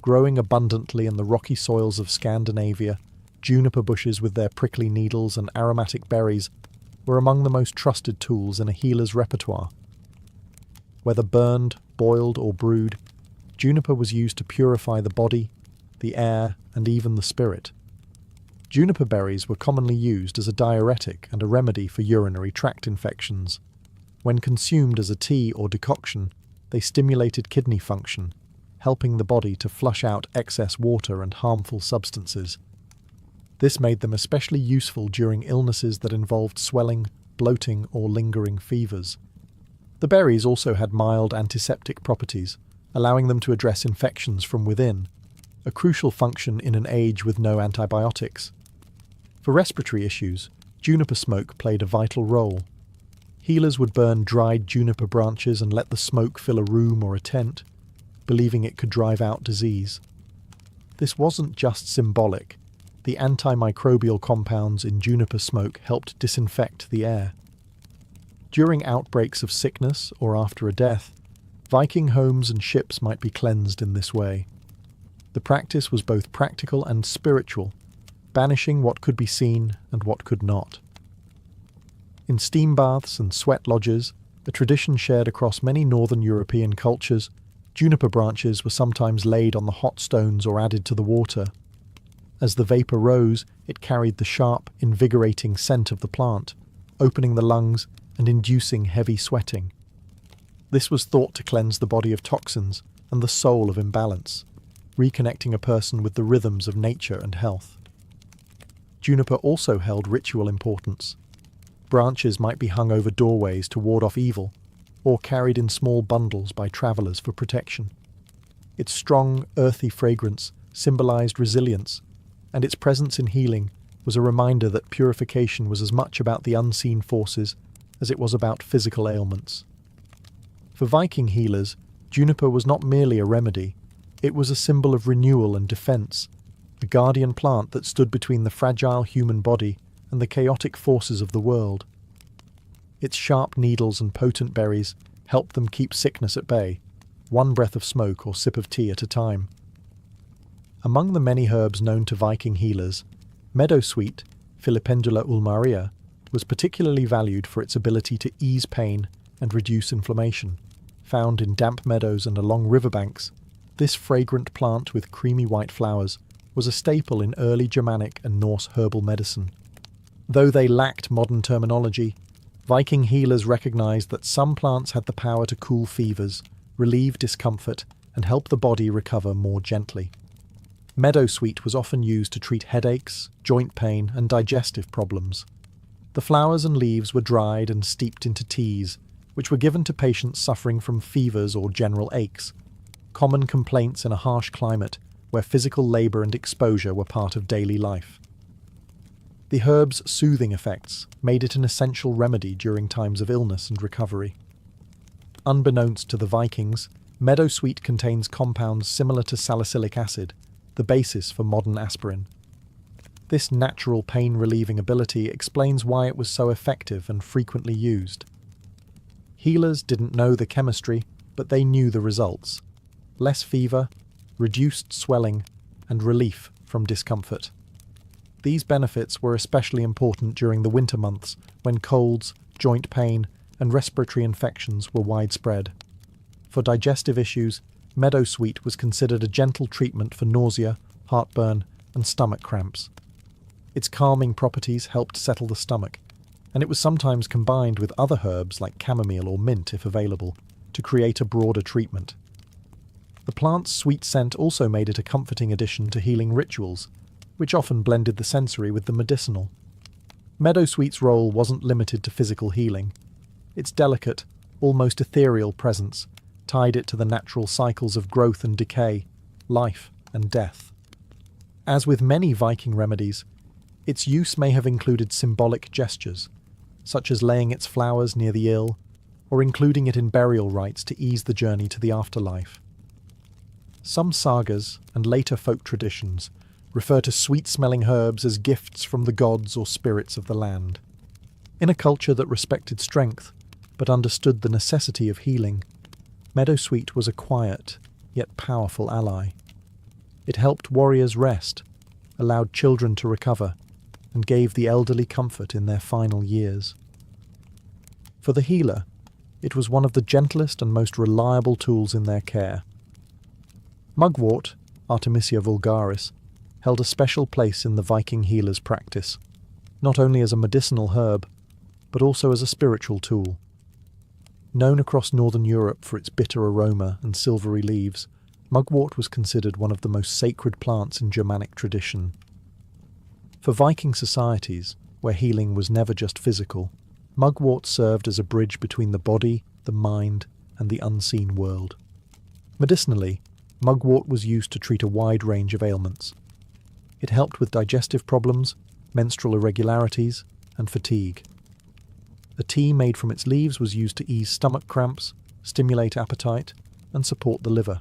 Growing abundantly in the rocky soils of Scandinavia, juniper bushes with their prickly needles and aromatic berries were among the most trusted tools in a healer's repertoire. Whether burned, boiled, or brewed, juniper was used to purify the body, the air, and even the spirit. Juniper berries were commonly used as a diuretic and a remedy for urinary tract infections. When consumed as a tea or decoction, they stimulated kidney function, helping the body to flush out excess water and harmful substances. This made them especially useful during illnesses that involved swelling, bloating, or lingering fevers. The berries also had mild antiseptic properties, allowing them to address infections from within, a crucial function in an age with no antibiotics. For respiratory issues, juniper smoke played a vital role. Healers would burn dried juniper branches and let the smoke fill a room or a tent, believing it could drive out disease. This wasn't just symbolic. The antimicrobial compounds in juniper smoke helped disinfect the air. During outbreaks of sickness or after a death, Viking homes and ships might be cleansed in this way. The practice was both practical and spiritual, banishing what could be seen and what could not. In steam baths and sweat lodges, a tradition shared across many northern European cultures, juniper branches were sometimes laid on the hot stones or added to the water. As the vapour rose, it carried the sharp, invigorating scent of the plant, opening the lungs and inducing heavy sweating. This was thought to cleanse the body of toxins and the soul of imbalance, reconnecting a person with the rhythms of nature and health. Juniper also held ritual importance. Branches might be hung over doorways to ward off evil, or carried in small bundles by travellers for protection. Its strong, earthy fragrance symbolised resilience, and its presence in healing was a reminder that purification was as much about the unseen forces as it was about physical ailments. For Viking healers, juniper was not merely a remedy, it was a symbol of renewal and defence, a guardian plant that stood between the fragile human body and the chaotic forces of the world. Its sharp needles and potent berries helped them keep sickness at bay, one breath of smoke or sip of tea at a time. Among the many herbs known to Viking healers, meadowsweet, Filipendula ulmaria, was particularly valued for its ability to ease pain and reduce inflammation. Found in damp meadows and along riverbanks, this fragrant plant with creamy white flowers was a staple in early Germanic and Norse herbal medicine. Though they lacked modern terminology, Viking healers recognized that some plants had the power to cool fevers, relieve discomfort, and help the body recover more gently. Meadowsweet was often used to treat headaches, joint pain, and digestive problems. The flowers and leaves were dried and steeped into teas, which were given to patients suffering from fevers or general aches, common complaints in a harsh climate where physical labour and exposure were part of daily life. The herb's soothing effects made it an essential remedy during times of illness and recovery. Unbeknownst to the Vikings, meadowsweet contains compounds similar to salicylic acid, the basis for modern aspirin. This natural pain-relieving ability explains why it was so effective and frequently used. Healers didn't know the chemistry, but they knew the results. Less fever, reduced swelling, and relief from discomfort. These benefits were especially important during the winter months when colds, joint pain, and respiratory infections were widespread. For digestive issues, meadowsweet was considered a gentle treatment for nausea, heartburn, and stomach cramps. Its calming properties helped settle the stomach, and it was sometimes combined with other herbs like chamomile or mint if available, to create a broader treatment. The plant's sweet scent also made it a comforting addition to healing rituals, which often blended the sensory with the medicinal. Meadowsweet's role wasn't limited to physical healing. Its delicate, almost ethereal presence tied it to the natural cycles of growth and decay, life and death. As with many Viking remedies, its use may have included symbolic gestures, such as laying its flowers near the ill, or including it in burial rites to ease the journey to the afterlife. Some sagas and later folk traditions refer to sweet-smelling herbs as gifts from the gods or spirits of the land. In a culture that respected strength, but understood the necessity of healing, meadowsweet was a quiet, yet powerful ally. It helped warriors rest, allowed children to recover, and gave the elderly comfort in their final years. For the healer, it was one of the gentlest and most reliable tools in their care. Mugwort, Artemisia vulgaris, held a special place in the Viking healer's practice, not only as a medicinal herb, but also as a spiritual tool. Known across northern Europe for its bitter aroma and silvery leaves, mugwort was considered one of the most sacred plants in Germanic tradition. For Viking societies, where healing was never just physical, mugwort served as a bridge between the body, the mind, and the unseen world. Medicinally, mugwort was used to treat a wide range of ailments. It helped with digestive problems, menstrual irregularities, and fatigue. A tea made from its leaves was used to ease stomach cramps, stimulate appetite, and support the liver.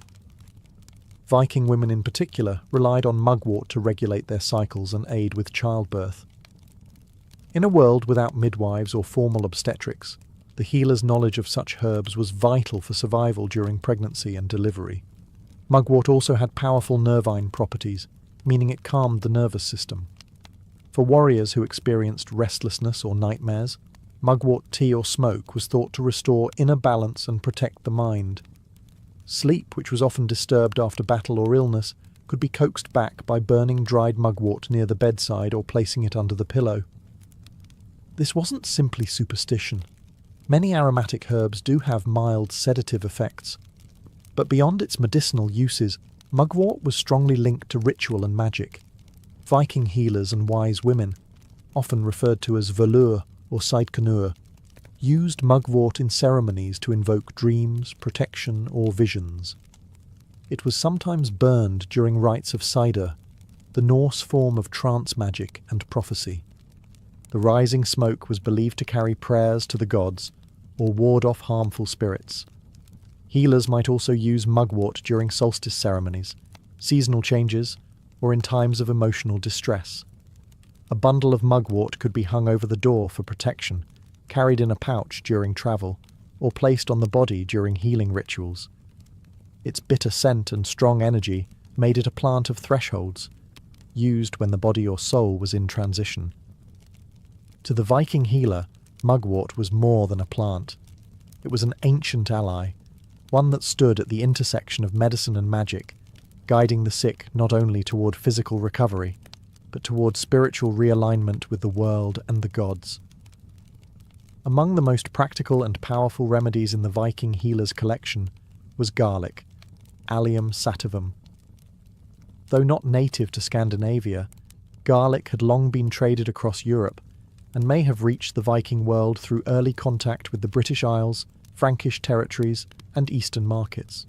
Viking women in particular relied on mugwort to regulate their cycles and aid with childbirth. In a world without midwives or formal obstetrics, the healer's knowledge of such herbs was vital for survival during pregnancy and delivery. Mugwort also had powerful nervine properties, meaning it calmed the nervous system. For warriors who experienced restlessness or nightmares, mugwort tea or smoke was thought to restore inner balance and protect the mind. Sleep, which was often disturbed after battle or illness, could be coaxed back by burning dried mugwort near the bedside or placing it under the pillow. This wasn't simply superstition. Many aromatic herbs do have mild sedative effects, but beyond its medicinal uses, mugwort was strongly linked to ritual and magic. Viking healers and wise women, often referred to as volur or seidkunur, used mugwort in ceremonies to invoke dreams, protection, or visions. It was sometimes burned during rites of cider, the Norse form of trance magic and prophecy. The rising smoke was believed to carry prayers to the gods or ward off harmful spirits. Healers might also use mugwort during solstice ceremonies, seasonal changes, or in times of emotional distress. A bundle of mugwort could be hung over the door for protection, carried in a pouch during travel, or placed on the body during healing rituals. Its bitter scent and strong energy made it a plant of thresholds, used when the body or soul was in transition. To the Viking healer, mugwort was more than a plant. It was an ancient ally, one that stood at the intersection of medicine and magic, guiding the sick not only toward physical recovery, but toward spiritual realignment with the world and the gods. Among the most practical and powerful remedies in the Viking healer's collection was garlic, Allium sativum. Though not native to Scandinavia, garlic had long been traded across Europe and may have reached the Viking world through early contact with the British Isles, Frankish territories, and Eastern markets.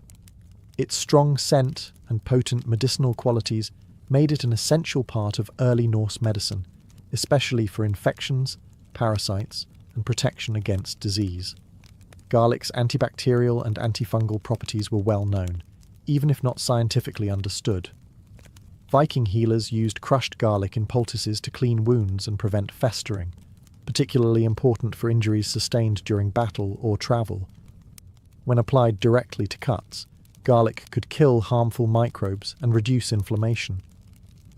Its strong scent and potent medicinal qualities made it an essential part of early Norse medicine, especially for infections, parasites, and protection against disease. Garlic's antibacterial and antifungal properties were well known, even if not scientifically understood. Viking healers used crushed garlic in poultices to clean wounds and prevent festering, particularly important for injuries sustained during battle or travel. When applied directly to cuts, garlic could kill harmful microbes and reduce inflammation.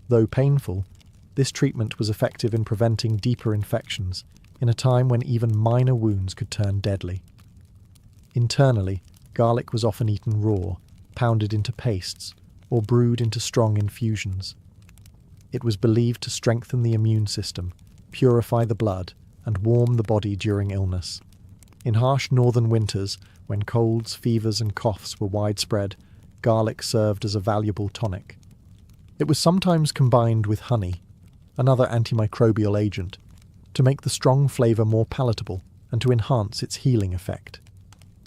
Though painful, this treatment was effective in preventing deeper infections, in a time when even minor wounds could turn deadly. Internally, garlic was often eaten raw, pounded into pastes, or brewed into strong infusions. It was believed to strengthen the immune system, purify the blood, and warm the body during illness. In harsh northern winters, when colds, fevers, and coughs were widespread, garlic served as a valuable tonic. It was sometimes combined with honey, another antimicrobial agent, to make the strong flavour more palatable and to enhance its healing effect.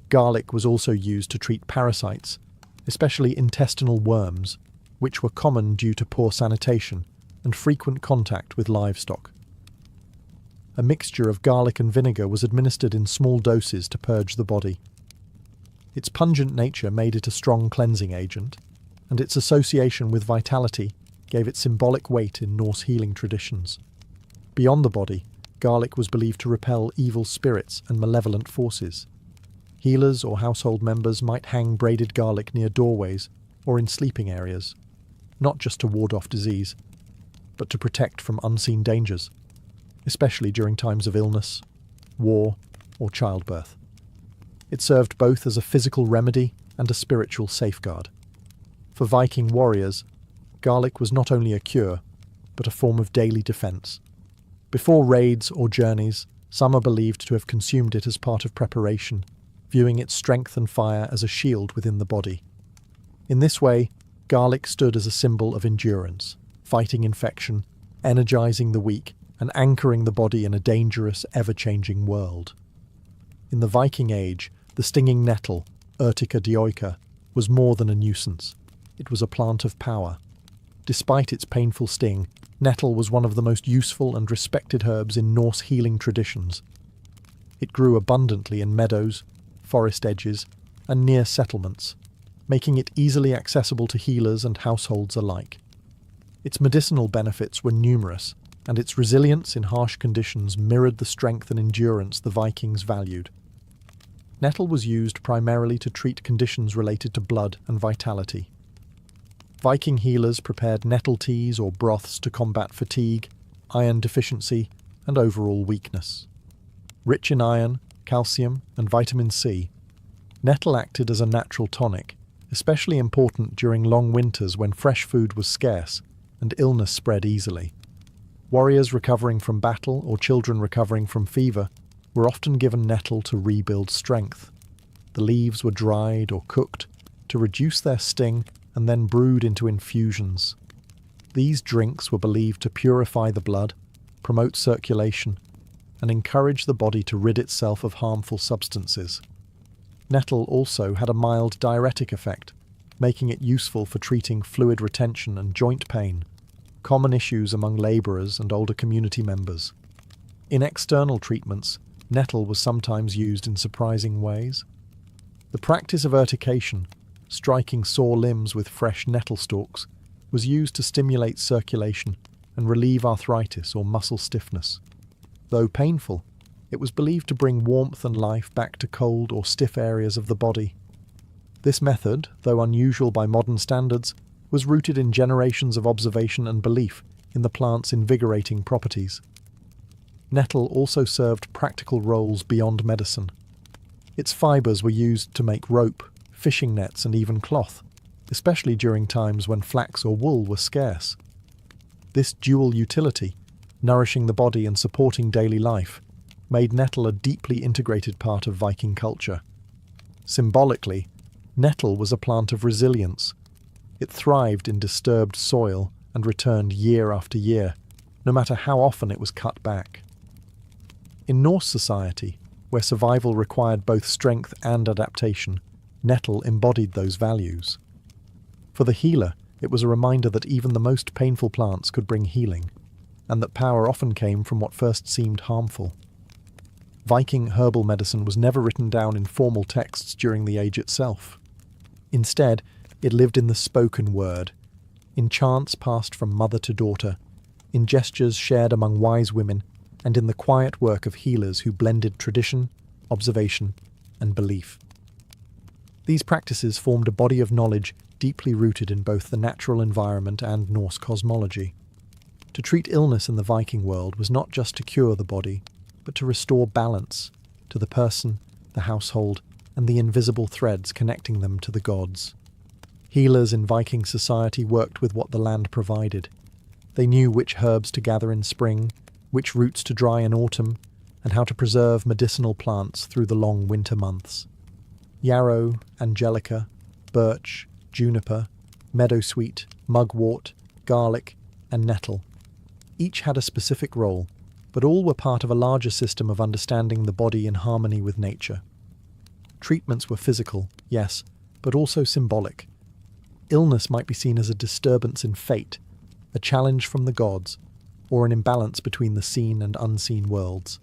Garlic was also used to treat parasites, especially intestinal worms, which were common due to poor sanitation and frequent contact with livestock. A mixture of garlic and vinegar was administered in small doses to purge the body. Its pungent nature made it a strong cleansing agent, and its association with vitality gave it symbolic weight in Norse healing traditions. Beyond the body, garlic was believed to repel evil spirits and malevolent forces. Healers or household members might hang braided garlic near doorways or in sleeping areas, not just to ward off disease, but to protect from unseen dangers, especially during times of illness, war, or childbirth. It served both as a physical remedy and a spiritual safeguard. For Viking warriors, garlic was not only a cure, but a form of daily defence. Before raids or journeys, some are believed to have consumed it as part of preparation, viewing its strength and fire as a shield within the body. In this way, garlic stood as a symbol of endurance, fighting infection, energizing the weak, and anchoring the body in a dangerous, ever-changing world. In the Viking Age, the stinging nettle, Urtica dioica, was more than a nuisance. It was a plant of power. Despite its painful sting, nettle was one of the most useful and respected herbs in Norse healing traditions. It grew abundantly in meadows, forest edges, and near settlements, making it easily accessible to healers and households alike. Its medicinal benefits were numerous, and its resilience in harsh conditions mirrored the strength and endurance the Vikings valued. Nettle was used primarily to treat conditions related to blood and vitality. Viking healers prepared nettle teas or broths to combat fatigue, iron deficiency, and overall weakness. Rich in iron, calcium, and vitamin C, nettle acted as a natural tonic, especially important during long winters when fresh food was scarce and illness spread easily. Warriors recovering from battle or children recovering from fever were often given nettle to rebuild strength. The leaves were dried or cooked to reduce their sting and then brewed into infusions. These drinks were believed to purify the blood, promote circulation, and encourage the body to rid itself of harmful substances. Nettle also had a mild diuretic effect, making it useful for treating fluid retention and joint pain, common issues among labourers and older community members. In external treatments, nettle was sometimes used in surprising ways. The practice of urtication, striking sore limbs with fresh nettle stalks, was used to stimulate circulation and relieve arthritis or muscle stiffness. Though painful, it was believed to bring warmth and life back to cold or stiff areas of the body. This method, though unusual by modern standards, was rooted in generations of observation and belief in the plant's invigorating properties. Nettle also served practical roles beyond medicine. Its fibres were used to make rope, fishing nets, and even cloth, especially during times when flax or wool were scarce. This dual utility, nourishing the body and supporting daily life, made nettle a deeply integrated part of Viking culture. Symbolically, nettle was a plant of resilience. It thrived in disturbed soil and returned year after year, no matter how often it was cut back. In Norse society, where survival required both strength and adaptation, nettle embodied those values. For the healer, it was a reminder that even the most painful plants could bring healing, and that power often came from what first seemed harmful. Viking herbal medicine was never written down in formal texts during the age itself. Instead, it lived in the spoken word, in chants passed from mother to daughter, in gestures shared among wise women, and in the quiet work of healers who blended tradition, observation, and belief. These practices formed a body of knowledge deeply rooted in both the natural environment and Norse cosmology. To treat illness in the Viking world was not just to cure the body, but to restore balance to the person, the household, and the invisible threads connecting them to the gods. Healers in Viking society worked with what the land provided. They knew which herbs to gather in spring, which roots to dry in autumn, and how to preserve medicinal plants through the long winter months. Yarrow, angelica, birch, juniper, meadowsweet, mugwort, garlic, and nettle. Each had a specific role, but all were part of a larger system of understanding the body in harmony with nature. Treatments were physical, yes, but also symbolic. Illness might be seen as a disturbance in fate, a challenge from the gods, or an imbalance between the seen and unseen worlds.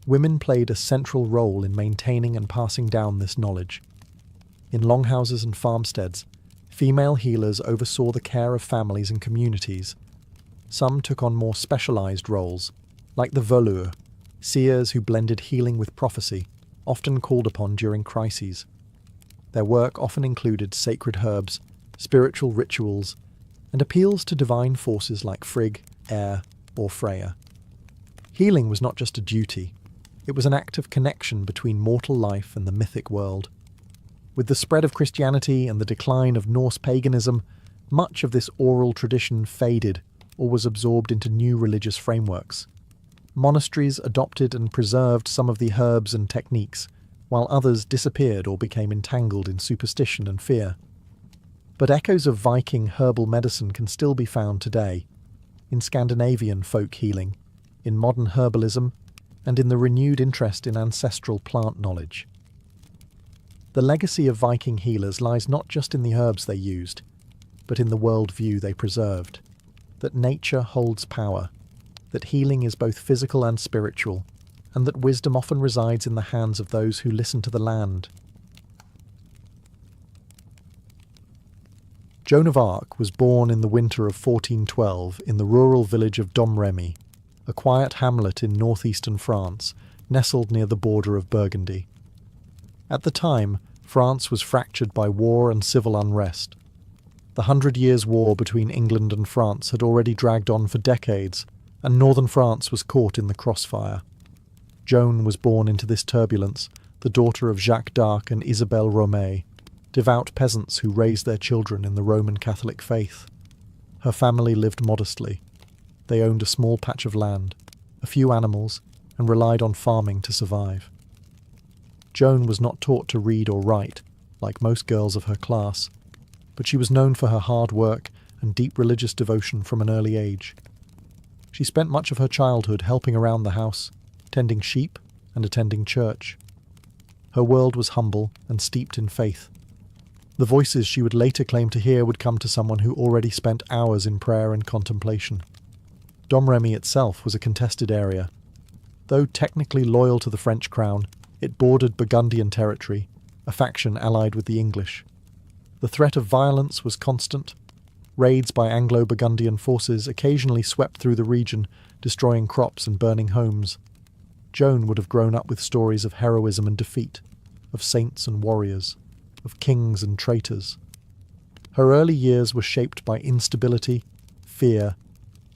Women played a central role in maintaining and passing down this knowledge. In longhouses and farmsteads, Female healers oversaw the care of families and communities. Some took on more specialized roles, like the voleurs, seers who blended healing with prophecy, often called upon during crises. Their work often included sacred herbs, spiritual rituals, and appeals to divine forces like Frigg, Air, or Freya. Healing was not just a duty, it was an act of connection between mortal life and the mythic world. With the spread of Christianity and the decline of Norse paganism, much of this oral tradition faded or was absorbed into new religious frameworks. Monasteries adopted and preserved some of the herbs and techniques, while others disappeared or became entangled in superstition and fear. But echoes of Viking herbal medicine can still be found today, in Scandinavian folk healing, in modern herbalism, and in the renewed interest in ancestral plant knowledge. The legacy of Viking healers lies not just in the herbs they used, but in the worldview they preserved, that nature holds power, that healing is both physical and spiritual, and that wisdom often resides in the hands of those who listen to the land. Joan of Arc was born in the winter of 1412 in the rural village of Domremy, a quiet hamlet in northeastern France, nestled near the border of Burgundy. At the time, France was fractured by war and civil unrest. The 100 Years' War between England and France had already dragged on for decades, and northern France was caught in the crossfire. Joan was born into this turbulence, the daughter of Jacques d'Arc and Isabelle Romay, devout peasants who raised their children in the Roman Catholic faith. Her family lived modestly. They owned a small patch of land, a few animals, and relied on farming to survive. Joan was not taught to read or write, like most girls of her class, but she was known for her hard work and deep religious devotion from an early age. She spent much of her childhood helping around the house, tending sheep and attending church. Her world was humble and steeped in faith. The voices she would later claim to hear would come to someone who already spent hours in prayer and contemplation. Domremy itself was a contested area. Though technically loyal to the French crown, it bordered Burgundian territory, a faction allied with the English. The threat of violence was constant. Raids by Anglo-Burgundian forces occasionally swept through the region, destroying crops and burning homes. Joan would have grown up with stories of heroism and defeat, of saints and warriors, of kings and traitors. Her early years were shaped by instability, fear,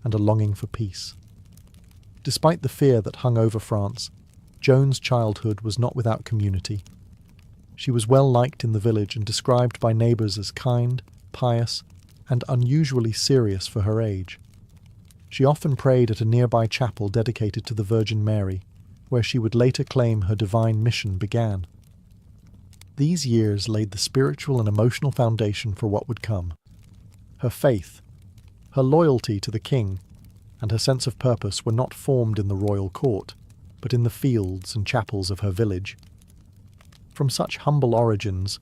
and a longing for peace. Despite the fear that hung over France, Joan's childhood was not without community. She was well liked in the village and described by neighbours as kind, pious, and unusually serious for her age. She often prayed at a nearby chapel dedicated to the Virgin Mary, where she would later claim her divine mission began. These years laid the spiritual and emotional foundation for what would come. Her faith, her loyalty to the king, and her sense of purpose were not formed in the royal court, but in the fields and chapels of her village. From such humble origins,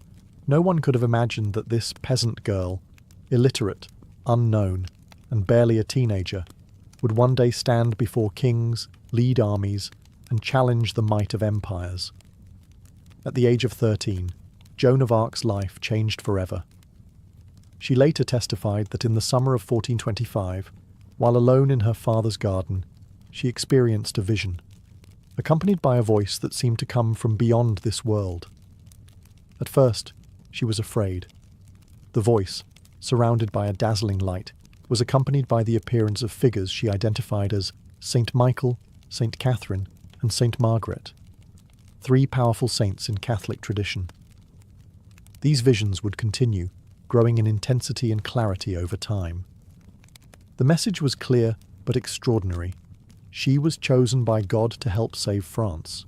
no one could have imagined that this peasant girl, illiterate, unknown, and barely a teenager, would one day stand before kings, lead armies, and challenge the might of empires. At the age of 13, Joan of Arc's life changed forever. She later testified that in the summer of 1425, while alone in her father's garden, she experienced a vision, accompanied by a voice that seemed to come from beyond this world. At first, she was afraid. The voice, surrounded by a dazzling light, was accompanied by the appearance of figures she identified as Saint Michael, Saint Catherine, and Saint Margaret, 3 powerful saints in Catholic tradition. These visions would continue, growing in intensity and clarity over time. The message was clear but extraordinary. She was chosen by God to help save France.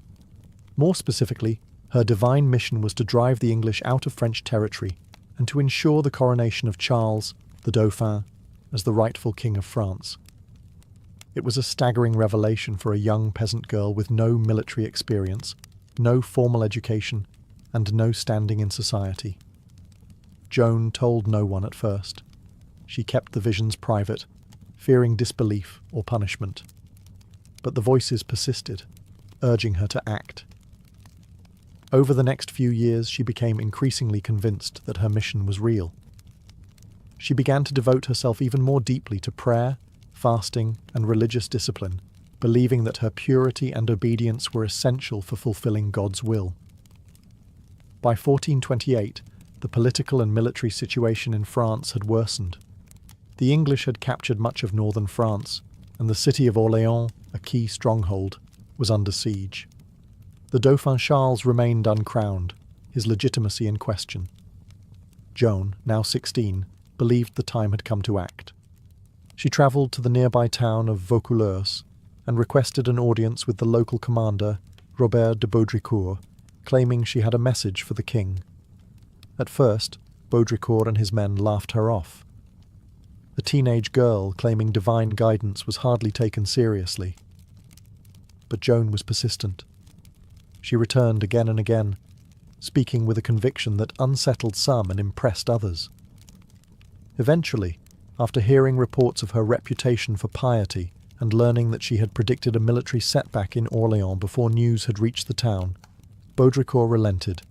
More specifically, her divine mission was to drive the English out of French territory and to ensure the coronation of Charles, the Dauphin, as the rightful king of France. It was a staggering revelation for a young peasant girl with no military experience, no formal education, and no standing in society. Joan told no one at first. She kept the visions private, fearing disbelief or punishment. But the voices persisted, urging her to act. Over the next few years, she became increasingly convinced that her mission was real. she began to devote herself even more deeply to prayer, fasting, and religious discipline, believing that her purity and obedience were essential for fulfilling God's will. By 1428, the political and military situation in France had worsened. The English had captured much of northern France, and the city of Orléans, a key stronghold, was under siege. The Dauphin Charles remained uncrowned, his legitimacy in question. Joan, now 16, believed the time had come to act. She travelled to the nearby town of Vaucouleurs and requested an audience with the local commander, Robert de Baudricourt, claiming she had a message for the king. At first, Baudricourt and his men laughed her off. A teenage girl claiming divine guidance was hardly taken seriously. But Joan was persistent. She returned again and again, speaking with a conviction that unsettled some and impressed others. Eventually, after hearing reports of her reputation for piety and learning that she had predicted a military setback in Orléans before news had reached the town, Baudricourt relented.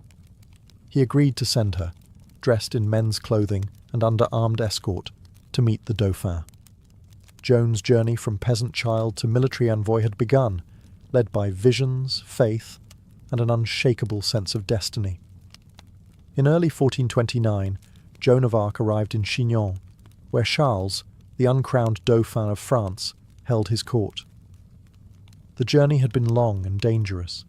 He agreed to send her, dressed in men's clothing and under armed escort, to meet the Dauphin. Joan's journey from peasant child to military envoy had begun, led by visions, faith, and an unshakable sense of destiny. In early 1429, Joan of Arc arrived in Chinon, where Charles, the uncrowned Dauphin of France, held his court. The journey had been long and dangerous.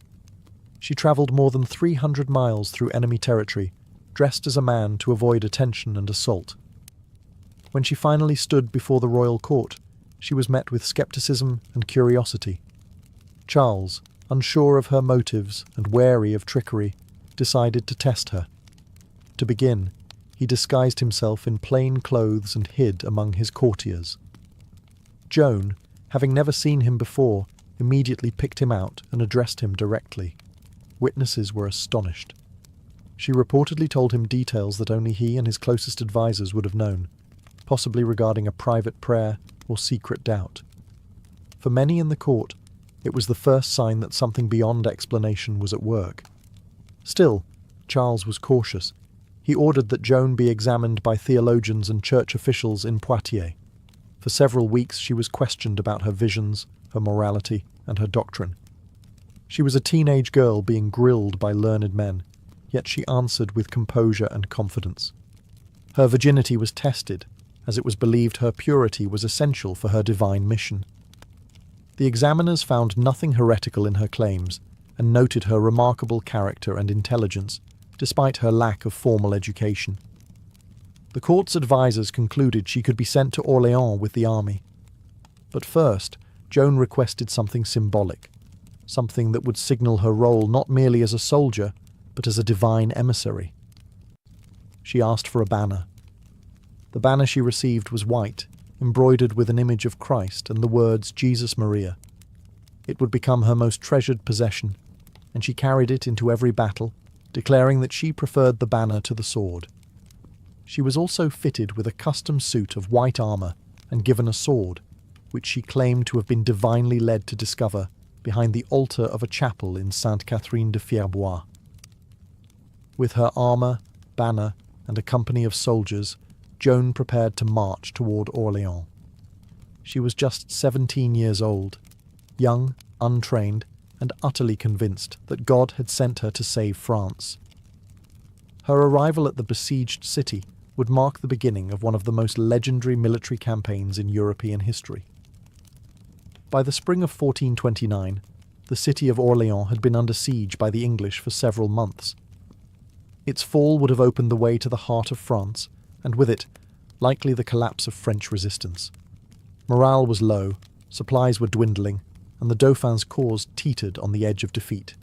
She travelled more than 300 miles through enemy territory, dressed as a man to avoid attention and assault. When she finally stood before the royal court, she was met with scepticism and curiosity. Charles, unsure of her motives and wary of trickery, decided to test her. To begin, he disguised himself in plain clothes and hid among his courtiers. Joan, having never seen him before, immediately picked him out and addressed him directly. Witnesses were astonished. She reportedly told him details that only he and his closest advisers would have known, possibly regarding a private prayer or secret doubt. For many in the court, it was the first sign that something beyond explanation was at work. Still, Charles was cautious. He ordered that Joan be examined by theologians and church officials in Poitiers. For several weeks she was questioned about her visions, her morality, and her doctrine. She was a teenage girl being grilled by learned men, yet she answered with composure and confidence. Her virginity was tested, as it was believed her purity was essential for her divine mission. The examiners found nothing heretical in her claims and noted her remarkable character and intelligence, despite her lack of formal education. The court's advisers concluded she could be sent to Orléans with the army. But first, Joan requested something symbolic, something that would signal her role not merely as a soldier, but as a divine emissary. She asked for a banner. The banner she received was white, embroidered with an image of Christ and the words Jesus Maria. It would become her most treasured possession, and she carried it into every battle, declaring that she preferred the banner to the sword. She was also fitted with a custom suit of white armour and given a sword, which she claimed to have been divinely led to discover behind the altar of a chapel in Sainte Catherine de Fierbois. With her armour, banner, and a company of soldiers, Joan prepared to march toward Orléans. She was just 17 years old, young, untrained, and utterly convinced that God had sent her to save France. Her arrival at the besieged city would mark the beginning of one of the most legendary military campaigns in European history. By the spring of 1429, the city of Orléans had been under siege by the English for several months. Its fall would have opened the way to the heart of France, and with it, likely the collapse of French resistance. Morale was low, supplies were dwindling, and the Dauphin's cause teetered on the edge of defeat.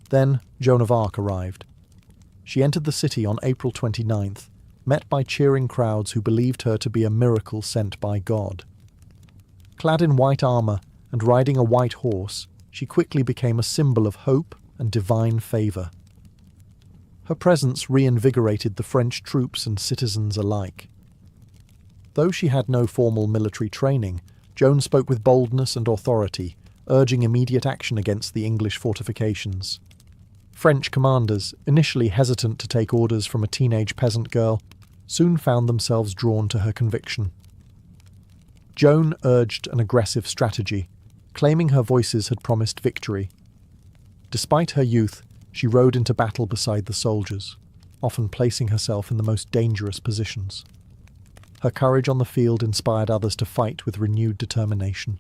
Then Joan of Arc arrived. She entered the city on April 29th, met by cheering crowds who believed her to be a miracle sent by God. Clad in white armour and riding a white horse, she quickly became a symbol of hope and divine favour. Her presence reinvigorated the French troops and citizens alike. Though she had no formal military training, Joan spoke with boldness and authority, urging immediate action against the English fortifications. French commanders, initially hesitant to take orders from a teenage peasant girl, soon found themselves drawn to her conviction. Joan urged an aggressive strategy, claiming her voices had promised victory. Despite her youth, she rode into battle beside the soldiers, often placing herself in the most dangerous positions. Her courage on the field inspired others to fight with renewed determination.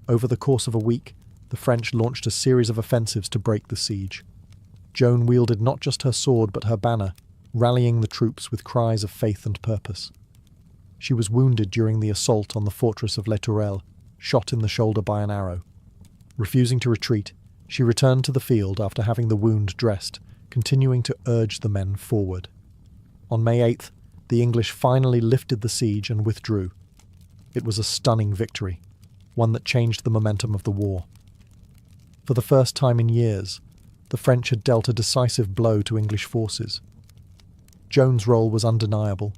Over the course of a week, the French launched a series of offensives to break the siege. Joan wielded not just her sword but her banner, rallying the troops with cries of faith and purpose. She was wounded during the assault on the fortress of Les Tourelles, shot in the shoulder by an arrow. Refusing to retreat, she returned to the field after having the wound dressed, continuing to urge the men forward. On May 8th, the English finally lifted the siege and withdrew. It was a stunning victory, one that changed the momentum of the war. For the first time in years, the French had dealt a decisive blow to English forces. Joan's role was undeniable.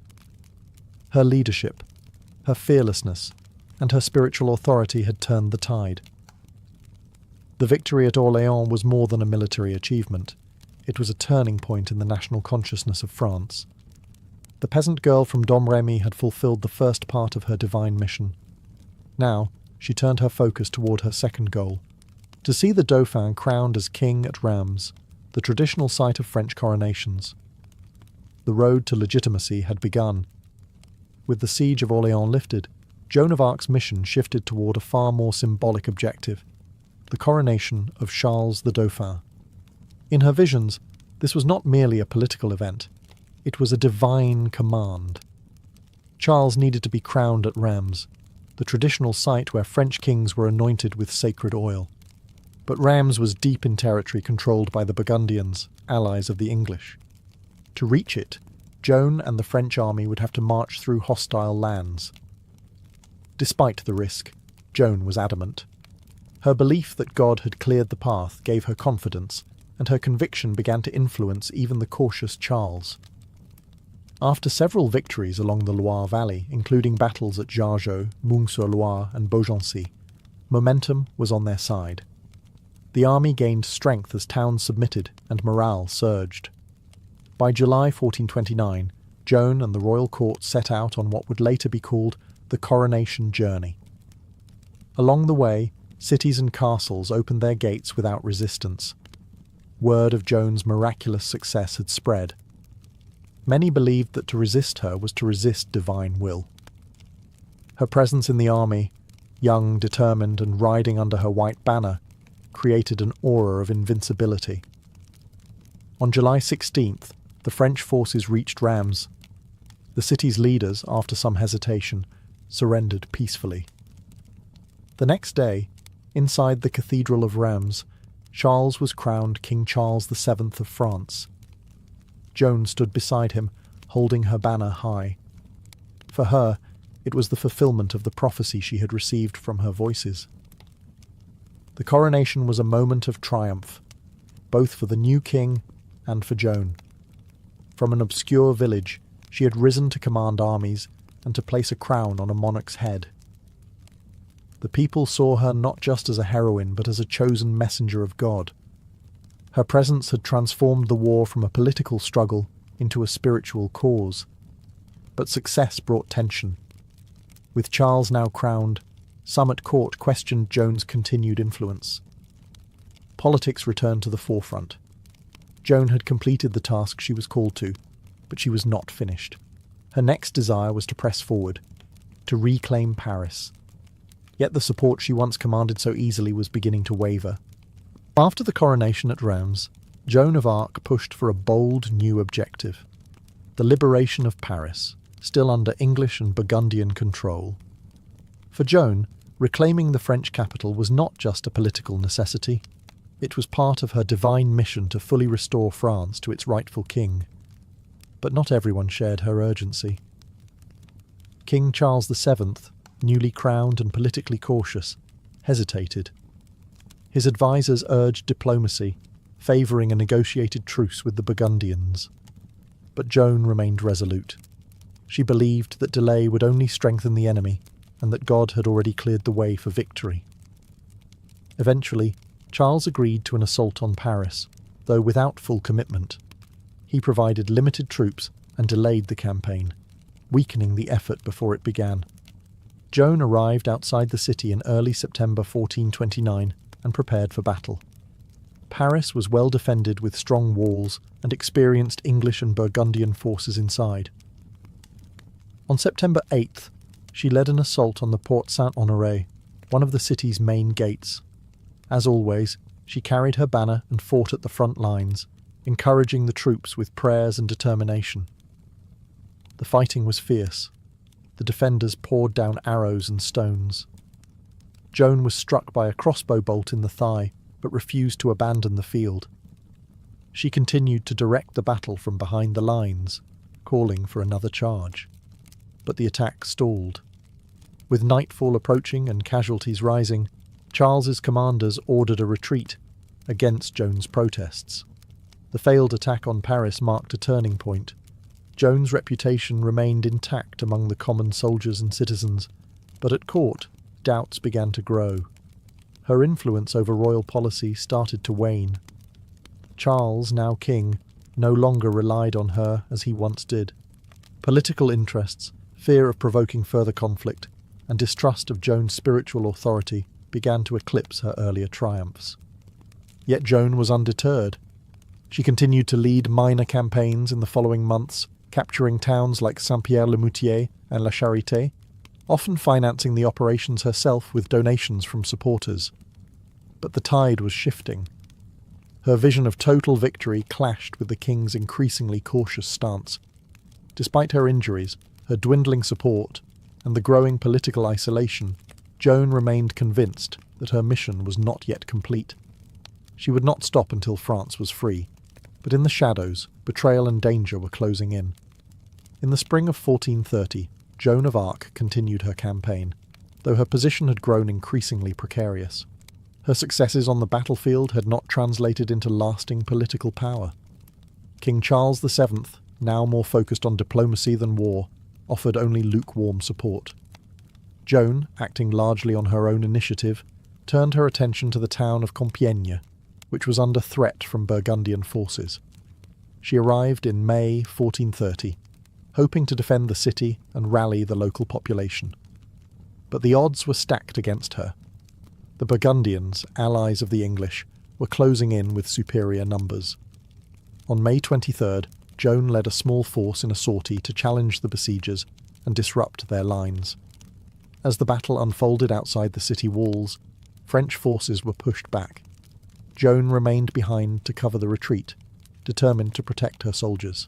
Her leadership, her fearlessness, and her spiritual authority had turned the tide. The victory at Orléans was more than a military achievement. It was a turning point in the national consciousness of France. The peasant girl from Domremy had fulfilled the first part of her divine mission. Now, she turned her focus toward her second goal: to see the Dauphin crowned as king at Reims, the traditional site of French coronations. The road to legitimacy had begun. With the siege of Orléans lifted, Joan of Arc's mission shifted toward a far more symbolic objective: the coronation of Charles the Dauphin. In her visions, this was not merely a political event, it was a divine command. Charles needed to be crowned at Reims, the traditional site where French kings were anointed with sacred oil. But Reims was deep in territory controlled by the Burgundians, allies of the English. To reach it, Joan and the French army would have to march through hostile lands. Despite the risk, Joan was adamant. Her belief that God had cleared the path gave her confidence, and her conviction began to influence even the cautious Charles. After several victories along the Loire Valley, including battles at Jargeau, Meung-sur-Loire and Beaugency, momentum was on their side. The army gained strength as towns submitted and morale surged. By July 1429, Joan and the royal court set out on what would later be called the coronation journey. Along the way, cities and castles opened their gates without resistance. Word of Joan's miraculous success had spread. Many believed that to resist her was to resist divine will. Her presence in the army, young, determined, and riding under her white banner, created an aura of invincibility. On July 16th, the French forces reached Reims. The city's leaders, after some hesitation, surrendered peacefully. The next day, inside the Cathedral of Reims, Charles was crowned King Charles VII of France. Joan stood beside him, holding her banner high. For her, it was the fulfillment of the prophecy she had received from her voices. The coronation was a moment of triumph, both for the new king and for Joan. From an obscure village, she had risen to command armies and to place a crown on a monarch's head. The people saw her not just as a heroine, but as a chosen messenger of God. Her presence had transformed the war from a political struggle into a spiritual cause. But success brought tension. With Charles now crowned, some at court questioned Joan's continued influence. Politics returned to the forefront. Joan had completed the task she was called to, but she was not finished. Her next desire was to press forward, to reclaim Paris. Yet the support she once commanded so easily was beginning to waver. After the coronation at Reims, Joan of Arc pushed for a bold new objective: the liberation of Paris, still under English and Burgundian control. For Joan, reclaiming the French capital was not just a political necessity. It was part of her divine mission to fully restore France to its rightful king. But not everyone shared her urgency. King Charles VII, newly crowned and politically cautious, hesitated. His advisers urged diplomacy, favouring a negotiated truce with the Burgundians. But Joan remained resolute. She believed that delay would only strengthen the enemy, and that God had already cleared the way for victory. Eventually, Charles agreed to an assault on Paris, though without full commitment. He provided limited troops and delayed the campaign, weakening the effort before it began. Joan arrived outside the city in early September 1429 and prepared for battle. Paris was well defended with strong walls and experienced English and Burgundian forces inside. On September 8th, she led an assault on the Porte Saint-Honoré, one of the city's main gates. As always, she carried her banner and fought at the front lines, encouraging the troops with prayers and determination. The fighting was fierce. The defenders poured down arrows and stones. Joan was struck by a crossbow bolt in the thigh, but refused to abandon the field. She continued to direct the battle from behind the lines, calling for another charge. But the attack stalled. With nightfall approaching and casualties rising, Charles's commanders ordered a retreat against Joan's protests. The failed attack on Paris marked a turning point. Joan's reputation remained intact among the common soldiers and citizens, but at court, doubts began to grow. Her influence over royal policy started to wane. Charles, now king, no longer relied on her as he once did. Political interests, fear of provoking further conflict, and distrust of Joan's spiritual authority began to eclipse her earlier triumphs. Yet Joan was undeterred. She continued to lead minor campaigns in the following months, capturing towns like Saint-Pierre-le-Moutier and La Charité, often financing the operations herself with donations from supporters. But the tide was shifting. Her vision of total victory clashed with the king's increasingly cautious stance. Despite her injuries, her dwindling support, and the growing political isolation, Joan remained convinced that her mission was not yet complete. She would not stop until France was free, but in the shadows, betrayal and danger were closing in. In the spring of 1430, Joan of Arc continued her campaign, though her position had grown increasingly precarious. Her successes on the battlefield had not translated into lasting political power. King Charles VII, now more focused on diplomacy than war, offered only lukewarm support. Joan, acting largely on her own initiative, turned her attention to the town of Compiègne, which was under threat from Burgundian forces. She arrived in May 1430, hoping to defend the city and rally the local population. But the odds were stacked against her. The Burgundians, allies of the English, were closing in with superior numbers. On May 23rd, Joan led a small force in a sortie to challenge the besiegers and disrupt their lines. As the battle unfolded outside the city walls, French forces were pushed back. Joan remained behind to cover the retreat, determined to protect her soldiers.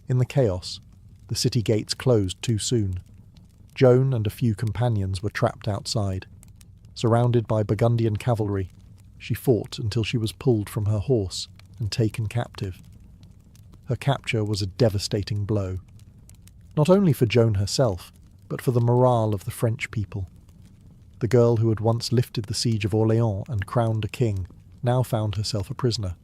In the chaos, the city gates closed too soon. Joan and a few companions were trapped outside. Surrounded by Burgundian cavalry, she fought until she was pulled from her horse and taken captive. Her capture was a devastating blow, not only for Joan herself, but for the morale of the French people. The girl who had once lifted the siege of Orléans and crowned a king now found herself a prisoner.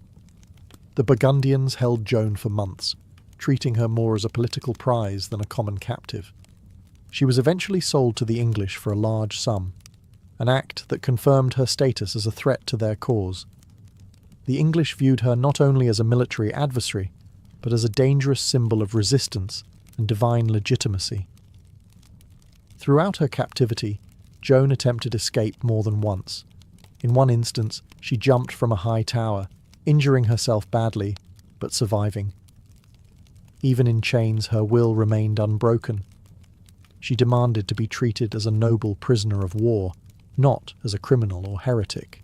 The Burgundians held Joan for months, treating her more as a political prize than a common captive. She was eventually sold to the English for a large sum, an act that confirmed her status as a threat to their cause. The English viewed her not only as a military adversary, but as a dangerous symbol of resistance and divine legitimacy. Throughout her captivity, Joan attempted escape more than once. In one instance, she jumped from a high tower, injuring herself badly, but surviving. Even in chains, her will remained unbroken. She demanded to be treated as a noble prisoner of war, not as a criminal or heretic.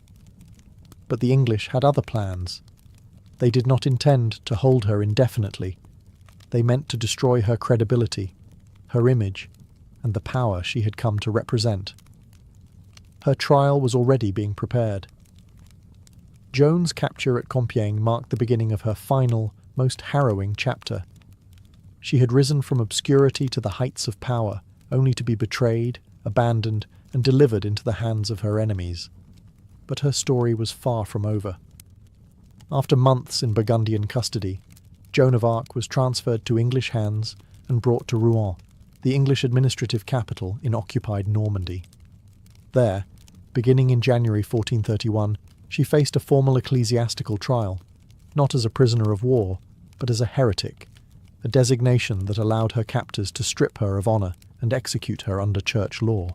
But the English had other plans. They did not intend to hold her indefinitely. They meant to destroy her credibility, her image, and the power she had come to represent. Her trial was already being prepared. Joan's capture at Compiègne marked the beginning of her final, most harrowing chapter. She had risen from obscurity to the heights of power, only to be betrayed, abandoned, and delivered into the hands of her enemies. But her story was far from over. After months in Burgundian custody, Joan of Arc was transferred to English hands and brought to Rouen, the English administrative capital in occupied Normandy. There, beginning in January 1431, she faced a formal ecclesiastical trial, not as a prisoner of war, but as a heretic, a designation that allowed her captors to strip her of honour and execute her under church law.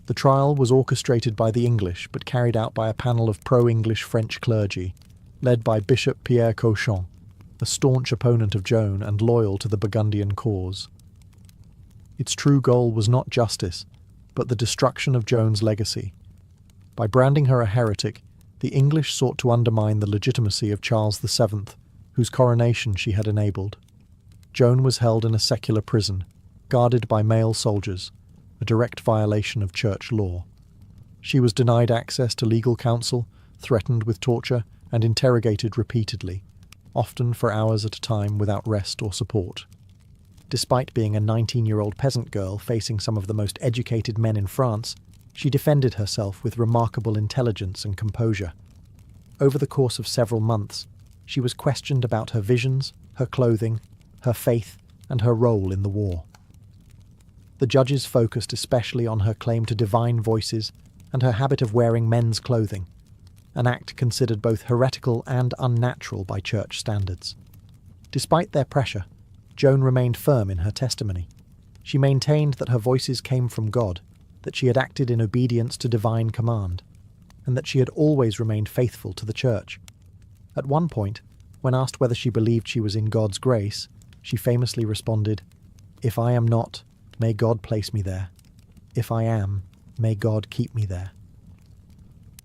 The trial was orchestrated by the English but carried out by a panel of pro-English French clergy, led by Bishop Pierre Cauchon, a staunch opponent of Joan and loyal to the Burgundian cause. Its true goal was not justice, but the destruction of Joan's legacy. By branding her a heretic, the English sought to undermine the legitimacy of Charles VII, whose coronation she had enabled. Joan was held in a secular prison, guarded by male soldiers, a direct violation of church law. She was denied access to legal counsel, threatened with torture, and interrogated repeatedly, often for hours at a time without rest or support. Despite being a 19-year-old peasant girl facing some of the most educated men in France, she defended herself with remarkable intelligence and composure. Over the course of several months, she was questioned about her visions, her clothing, her faith, and her role in the war. The judges focused especially on her claim to divine voices and her habit of wearing men's clothing, an act considered both heretical and unnatural by church standards. Despite their pressure, Joan remained firm in her testimony. She maintained that her voices came from God, that she had acted in obedience to divine command, and that she had always remained faithful to the church. At one point, when asked whether she believed she was in God's grace, she famously responded, "If I am not, may God place me there. If I am, may God keep me there."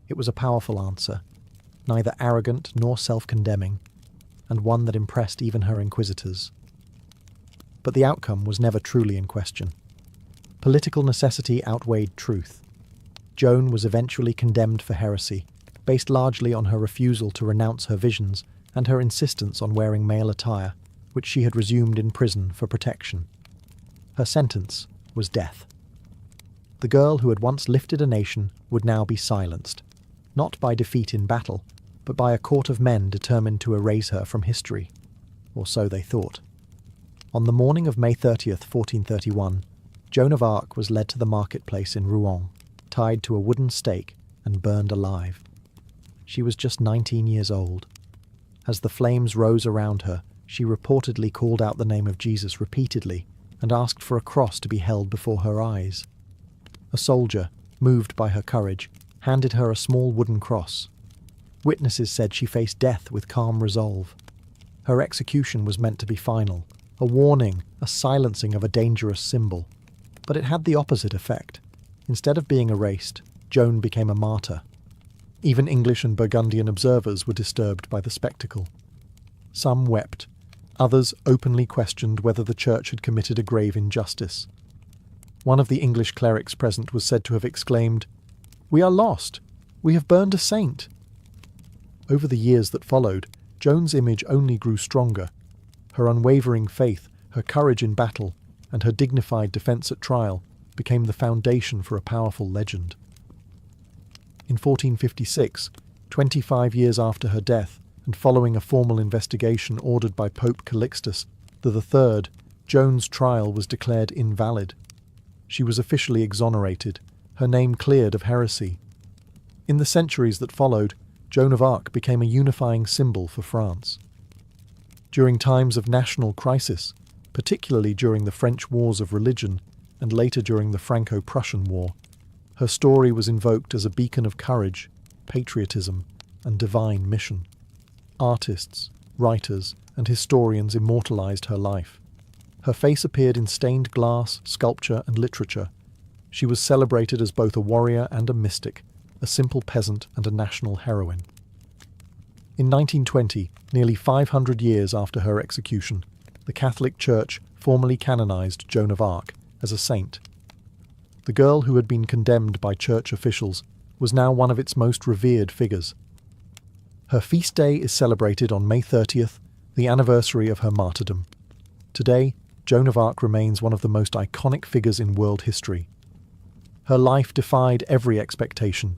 It was a powerful answer, neither arrogant nor self-condemning, and one that impressed even her inquisitors. But the outcome was never truly in question. Political necessity outweighed truth. Joan was eventually condemned for heresy, based largely on her refusal to renounce her visions and her insistence on wearing male attire, which she had resumed in prison for protection. Her sentence was death. The girl who had once lifted a nation would now be silenced, not by defeat in battle, but by a court of men determined to erase her from history, or so they thought. On the morning of May 30th, 1431, Joan of Arc was led to the marketplace in Rouen, tied to a wooden stake and burned alive. She was just 19 years old. As the flames rose around her, she reportedly called out the name of Jesus repeatedly and asked for a cross to be held before her eyes. A soldier, moved by her courage, handed her a small wooden cross. Witnesses said she faced death with calm resolve. Her execution was meant to be final, a warning, a silencing of a dangerous symbol. But it had the opposite effect. Instead of being erased, Joan became a martyr. Even English and Burgundian observers were disturbed by the spectacle. Some wept. Others openly questioned whether the church had committed a grave injustice. One of the English clerics present was said to have exclaimed, "We are lost! We have burned a saint!" Over the years that followed, Joan's image only grew stronger. Her unwavering faith, her courage in battle, and her dignified defence at trial became the foundation for a powerful legend. In 1456, 25 years after her death, and following a formal investigation ordered by Pope Calixtus III, Joan's trial was declared invalid. She was officially exonerated, her name cleared of heresy. In the centuries that followed, Joan of Arc became a unifying symbol for France. During times of national crisis, particularly during the French Wars of Religion and later during the Franco-Prussian War, her story was invoked as a beacon of courage, patriotism, and divine mission. Artists, writers, and historians immortalized her life. Her face appeared in stained glass, sculpture, and literature. She was celebrated as both a warrior and a mystic, a simple peasant and a national heroine. In 1920, nearly 500 years after her execution, the Catholic Church formally canonized Joan of Arc as a saint. The girl who had been condemned by church officials was now one of its most revered figures. Her feast day is celebrated on May 30th, the anniversary of her martyrdom. Today, Joan of Arc remains one of the most iconic figures in world history. Her life defied every expectation.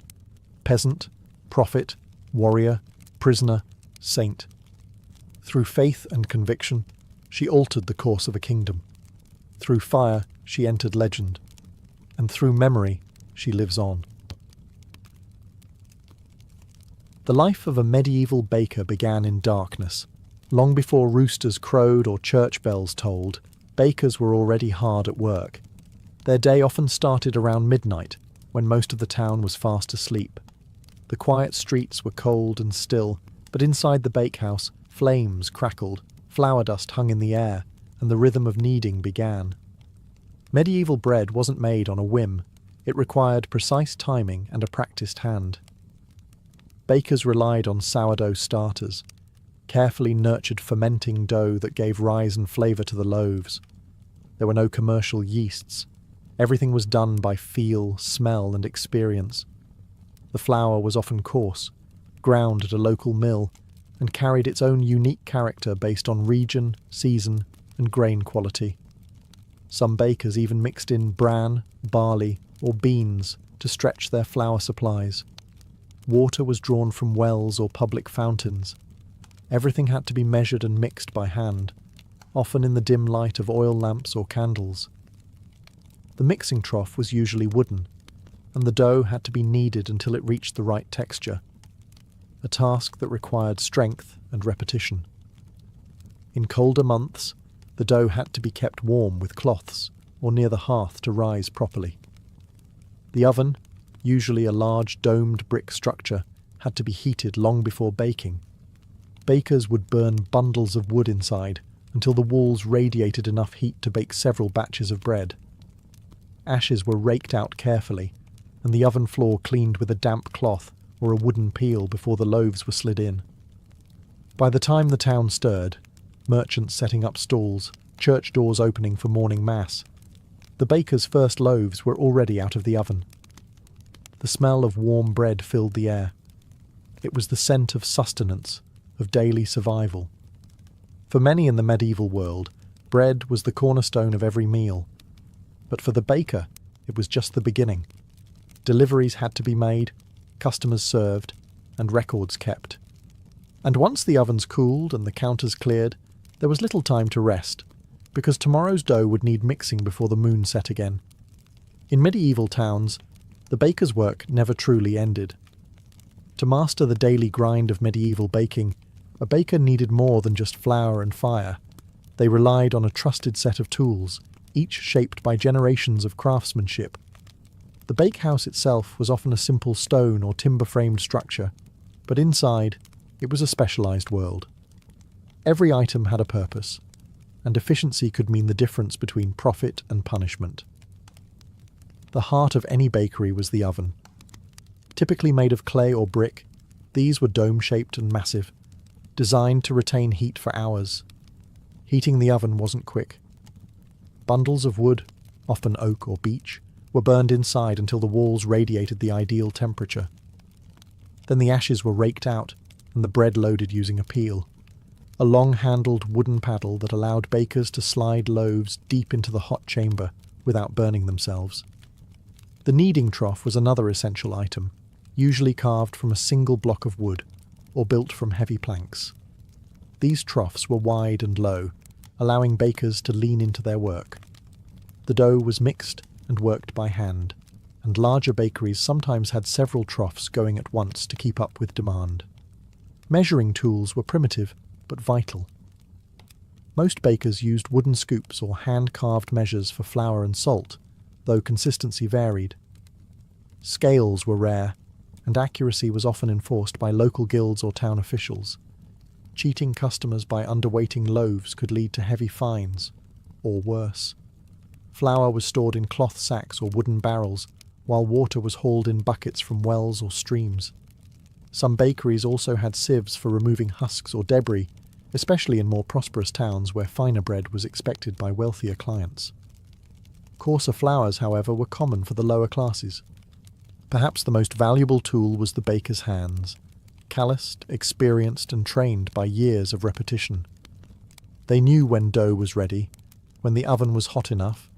Peasant, prophet, warrior, prisoner, saint. Through faith and conviction, she altered the course of a kingdom. Through fire, she entered legend. And through memory, she lives on. The life of a medieval baker began in darkness, Long before roosters crowed or church bells tolled, bakers were already hard at work. Their day often started around midnight, when most of the town was fast asleep. The quiet streets were cold and still, but inside the bakehouse, flames crackled, flour dust hung in the air, and the rhythm of kneading began. Medieval bread wasn't made on a whim. It required precise timing and a practiced hand. Bakers relied on sourdough starters, carefully nurtured fermenting dough that gave rise and flavour to the loaves. There were no commercial yeasts. Everything was done by feel, smell, and experience. The flour was often coarse, ground at a local mill, and carried its own unique character based on region, season, and grain quality. Some bakers even mixed in bran, barley, or beans to stretch their flour supplies. Water was drawn from wells or public fountains. Everything had to be measured and mixed by hand, often in the dim light of oil lamps or candles. The mixing trough was usually wooden, and the dough had to be kneaded until it reached the right texture, a task that required strength and repetition. In colder months, the dough had to be kept warm with cloths or near the hearth to rise properly. The oven, usually a large domed brick structure, had to be heated long before baking. Bakers would burn bundles of wood inside until the walls radiated enough heat to bake several batches of bread. Ashes were raked out carefully, and the oven floor cleaned with a damp cloth or a wooden peel before the loaves were slid in. By the time the town stirred, merchants setting up stalls, church doors opening for morning mass, the baker's first loaves were already out of the oven. The smell of warm bread filled the air. It was the scent of sustenance, of daily survival. For many in the medieval world, bread was the cornerstone of every meal. But for the baker, it was just the beginning. Deliveries had to be made, customers served, and records kept. And once the ovens cooled and the counters cleared, there was little time to rest, because tomorrow's dough would need mixing before the moon set again. In medieval towns, the baker's work never truly ended. To master the daily grind of medieval baking, a baker needed more than just flour and fire. They relied on a trusted set of tools, each shaped by generations of craftsmanship. The bakehouse itself was often a simple stone or timber-framed structure, but inside, it was a specialised world. Every item had a purpose, and efficiency could mean the difference between profit and punishment. The heart of any bakery was the oven. Typically made of clay or brick, these were dome-shaped and massive, designed to retain heat for hours. Heating the oven wasn't quick. Bundles of wood, often oak or beech, were burned inside until the walls radiated the ideal temperature. Then the ashes were raked out and the bread loaded using a peel, a long-handled wooden paddle that allowed bakers to slide loaves deep into the hot chamber without burning themselves. The kneading trough was another essential item, usually carved from a single block of wood or built from heavy planks. These troughs were wide and low, allowing bakers to lean into their work. The dough was mixed and worked by hand, and larger bakeries sometimes had several troughs going at once to keep up with demand. Measuring tools were primitive, but vital. Most bakers used wooden scoops or hand-carved measures for flour and salt, though consistency varied. Scales were rare, and accuracy was often enforced by local guilds or town officials. Cheating customers by underweighting loaves could lead to heavy fines, or worse. Flour was stored in cloth sacks or wooden barrels, while water was hauled in buckets from wells or streams. Some bakeries also had sieves for removing husks or debris, especially in more prosperous towns where finer bread was expected by wealthier clients. Coarser flours, however, were common for the lower classes. Perhaps the most valuable tool was the baker's hands, calloused, experienced, and trained by years of repetition. They knew when dough was ready, when the oven was hot enough,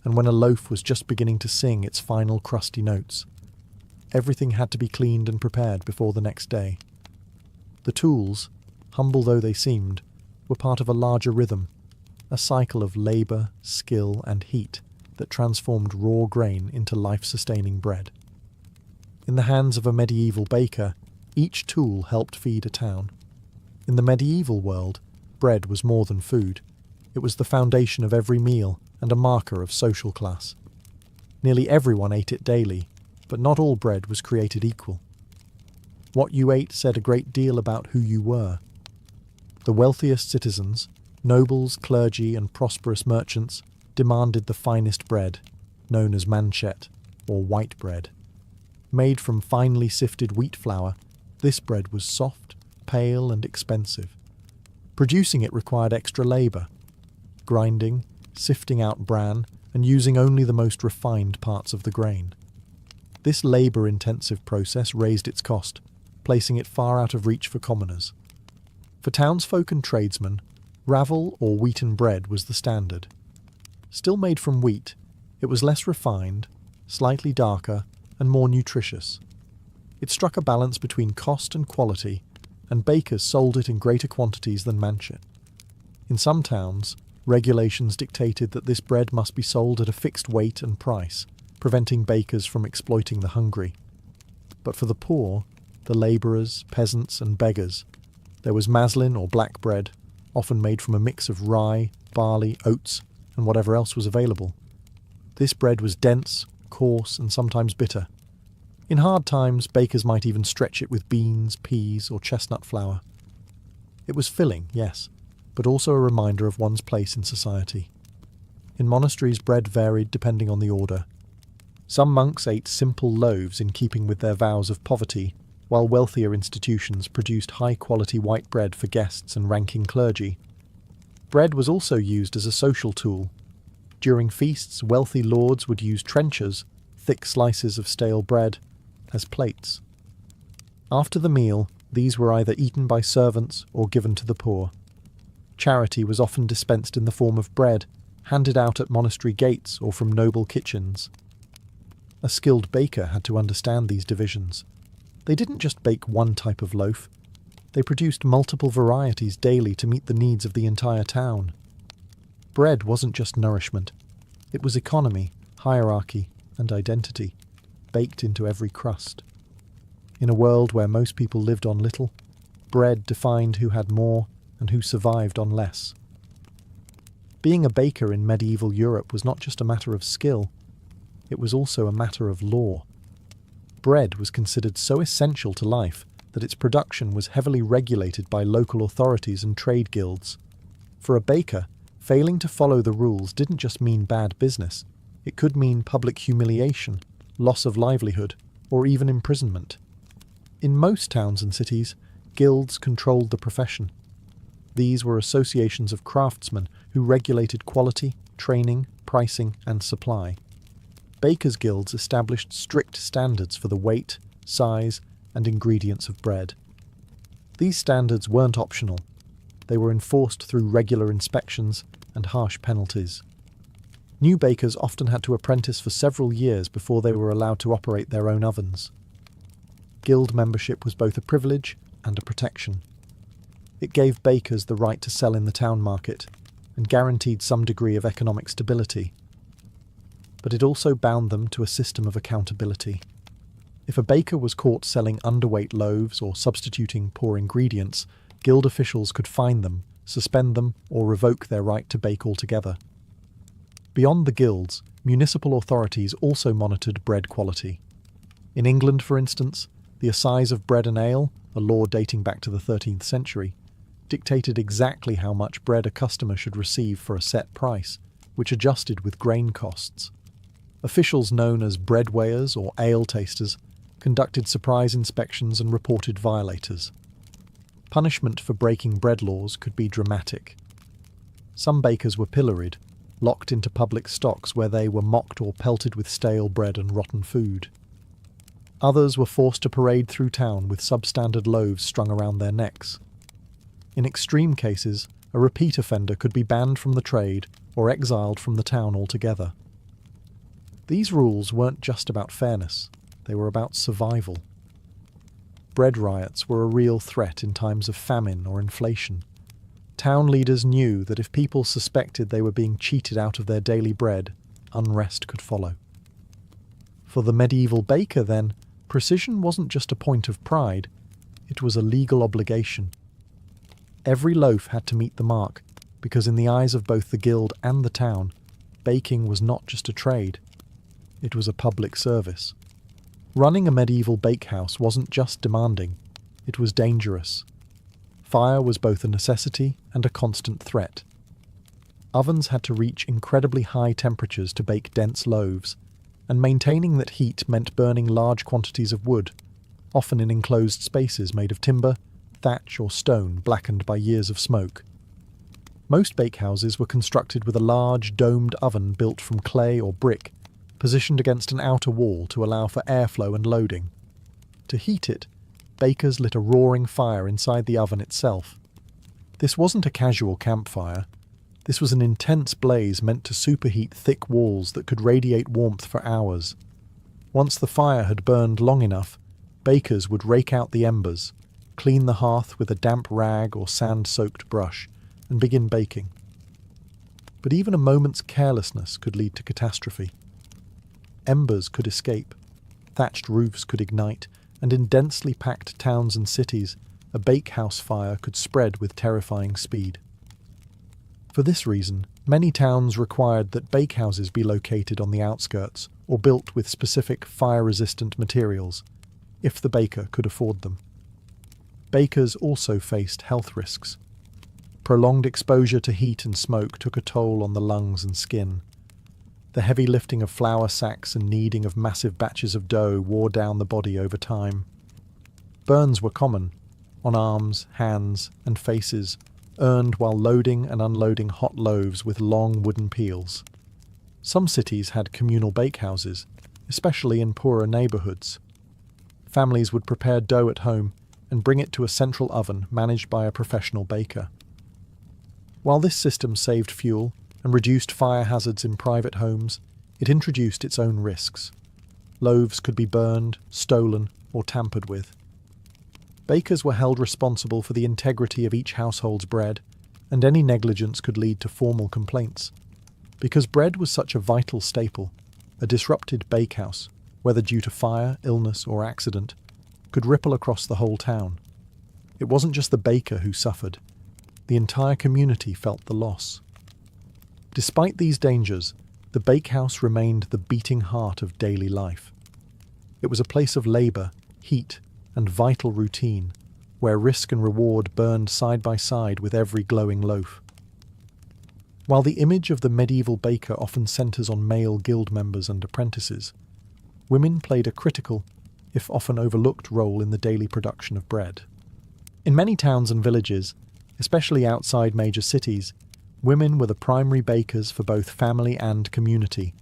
and when a loaf was just beginning to sing its final crusty notes. Everything had to be cleaned and prepared before the next day. The tools, humble though they seemed, were part of a larger rhythm, a cycle of labour, skill, and heat that transformed raw grain into life-sustaining bread. In the hands of a medieval baker, each tool helped feed a town. In the medieval world, bread was more than food. It was the foundation of every meal and a marker of social class. Nearly everyone ate it daily, but not all bread was created equal. What you ate said a great deal about who you were. The wealthiest citizens, nobles, clergy, and prosperous merchants demanded the finest bread, known as manchet, or white bread. Made from finely sifted wheat flour, this bread was soft, pale, and expensive. Producing it required extra labour, grinding, sifting out bran, and using only the most refined parts of the grain. This labour-intensive process raised its cost, placing it far out of reach for commoners. For townsfolk and tradesmen, ravel or wheaten bread was the standard. Still made from wheat, it was less refined, slightly darker, and more nutritious. It struck a balance between cost and quality, and bakers sold it in greater quantities than manchet. In some towns, regulations dictated that this bread must be sold at a fixed weight and price, preventing bakers from exploiting the hungry. But for the poor, the labourers, peasants, and beggars, there was maslin or black bread, often made from a mix of rye, barley, oats, and whatever else was available. This bread was dense, coarse, and sometimes bitter. In hard times, bakers might even stretch it with beans, peas, or chestnut flour. It was filling, yes, but also a reminder of one's place in society. In monasteries, bread varied depending on the order. Some monks ate simple loaves in keeping with their vows of poverty, while wealthier institutions produced high-quality white bread for guests and ranking clergy. Bread was also used as a social tool. During feasts, wealthy lords would use trenchers, thick slices of stale bread, as plates. After the meal, these were either eaten by servants or given to the poor. Charity was often dispensed in the form of bread, handed out at monastery gates or from noble kitchens. A skilled baker had to understand these divisions. They didn't just bake one type of loaf. They produced multiple varieties daily to meet the needs of the entire town. Bread wasn't just nourishment. It was economy, hierarchy, and identity, baked into every crust. In a world where most people lived on little, bread defined who had more and who survived on less. Being a baker in medieval Europe was not just a matter of skill, it was also a matter of law. Bread was considered so essential to life that its production was heavily regulated by local authorities and trade guilds. For a baker, failing to follow the rules didn't just mean bad business, it could mean public humiliation, loss of livelihood, or even imprisonment. In most towns and cities, guilds controlled the profession. These were associations of craftsmen who regulated quality, training, pricing, and supply. Bakers' guilds established strict standards for the weight, size, and ingredients of bread. These standards weren't optional. They were enforced through regular inspections and harsh penalties. New bakers often had to apprentice for several years before they were allowed to operate their own ovens. Guild membership was both a privilege and a protection. It gave bakers the right to sell in the town market and guaranteed some degree of economic stability. But it also bound them to a system of accountability. If a baker was caught selling underweight loaves or substituting poor ingredients, guild officials could fine them, suspend them, or revoke their right to bake altogether. Beyond the guilds, municipal authorities also monitored bread quality. In England, for instance, the assize of bread and ale, a law dating back to the 13th century, dictated exactly how much bread a customer should receive for a set price, which adjusted with grain costs. Officials known as bread weighers or ale tasters conducted surprise inspections and reported violators. Punishment for breaking bread laws could be dramatic. Some bakers were pilloried, locked into public stocks where they were mocked or pelted with stale bread and rotten food. Others were forced to parade through town with substandard loaves strung around their necks. In extreme cases, a repeat offender could be banned from the trade or exiled from the town altogether. These rules weren't just about fairness, they were about survival. Bread riots were a real threat in times of famine or inflation. Town leaders knew that if people suspected they were being cheated out of their daily bread, unrest could follow. For the medieval baker, then, precision wasn't just a point of pride, it was a legal obligation. Every loaf had to meet the mark, because in the eyes of both the guild and the town, baking was not just a trade, it was a public service. Running a medieval bakehouse wasn't just demanding, it was dangerous. Fire was both a necessity and a constant threat. Ovens had to reach incredibly high temperatures to bake dense loaves, and maintaining that heat meant burning large quantities of wood, often in enclosed spaces made of timber, thatch or stone blackened by years of smoke. Most bakehouses were constructed with a large domed oven built from clay or brick, positioned against an outer wall to allow for airflow and loading. To heat it, bakers lit a roaring fire inside the oven itself. This wasn't a casual campfire. This was an intense blaze meant to superheat thick walls that could radiate warmth for hours. Once the fire had burned long enough, bakers would rake out the embers, clean the hearth with a damp rag or sand-soaked brush, and begin baking. But even a moment's carelessness could lead to catastrophe. Embers could escape, thatched roofs could ignite, and in densely packed towns and cities, a bakehouse fire could spread with terrifying speed. For this reason, many towns required that bakehouses be located on the outskirts or built with specific fire-resistant materials, if the baker could afford them. Bakers also faced health risks. Prolonged exposure to heat and smoke took a toll on the lungs and skin. The heavy lifting of flour sacks and kneading of massive batches of dough wore down the body over time. Burns were common, on arms, hands, and faces, earned while loading and unloading hot loaves with long wooden peels. Some cities had communal bakehouses, especially in poorer neighborhoods. Families would prepare dough at home and bring it to a central oven managed by a professional baker. While this system saved fuel and reduced fire hazards in private homes, it introduced its own risks. Loaves could be burned, stolen, or tampered with. Bakers were held responsible for the integrity of each household's bread, and any negligence could lead to formal complaints. Because bread was such a vital staple, a disrupted bakehouse, whether due to fire, illness, or accident, could ripple across the whole town. It wasn't just the baker who suffered. The entire community felt the loss. Despite these dangers, the bakehouse remained the beating heart of daily life. It was a place of labour, heat, and vital routine, where risk and reward burned side by side with every glowing loaf. While the image of the medieval baker often centres on male guild members and apprentices, women played a critical, if often overlooked, role in the daily production of bread. In many towns and villages, especially outside major cities, women were the primary bakers for both family and community.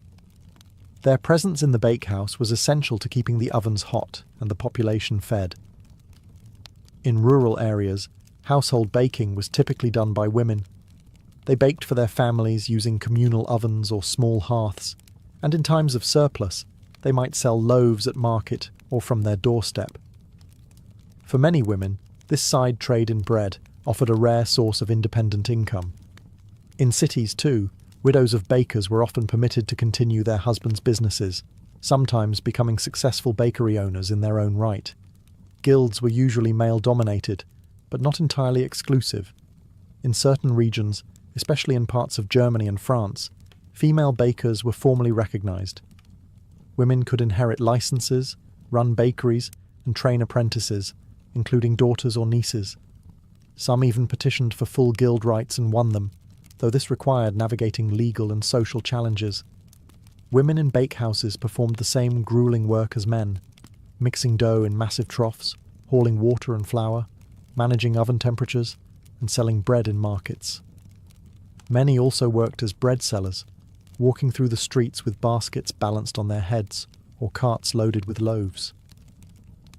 Their presence in the bakehouse was essential to keeping the ovens hot and the population fed. In rural areas, household baking was typically done by women. They baked for their families using communal ovens or small hearths, and in times of surplus, they might sell loaves at market or from their doorstep. For many women, this side trade in bread offered a rare source of independent income. In cities, too, widows of bakers were often permitted to continue their husbands' businesses, sometimes becoming successful bakery owners in their own right. Guilds were usually male-dominated, but not entirely exclusive. In certain regions, especially in parts of Germany and France, female bakers were formally recognised. Women could inherit licenses, run bakeries, and train apprentices, including daughters or nieces. Some even petitioned for full guild rights and won them, though this required navigating legal and social challenges. Women in bakehouses performed the same grueling work as men, mixing dough in massive troughs, hauling water and flour, managing oven temperatures, and selling bread in markets. Many also worked as bread sellers, walking through the streets with baskets balanced on their heads or carts loaded with loaves.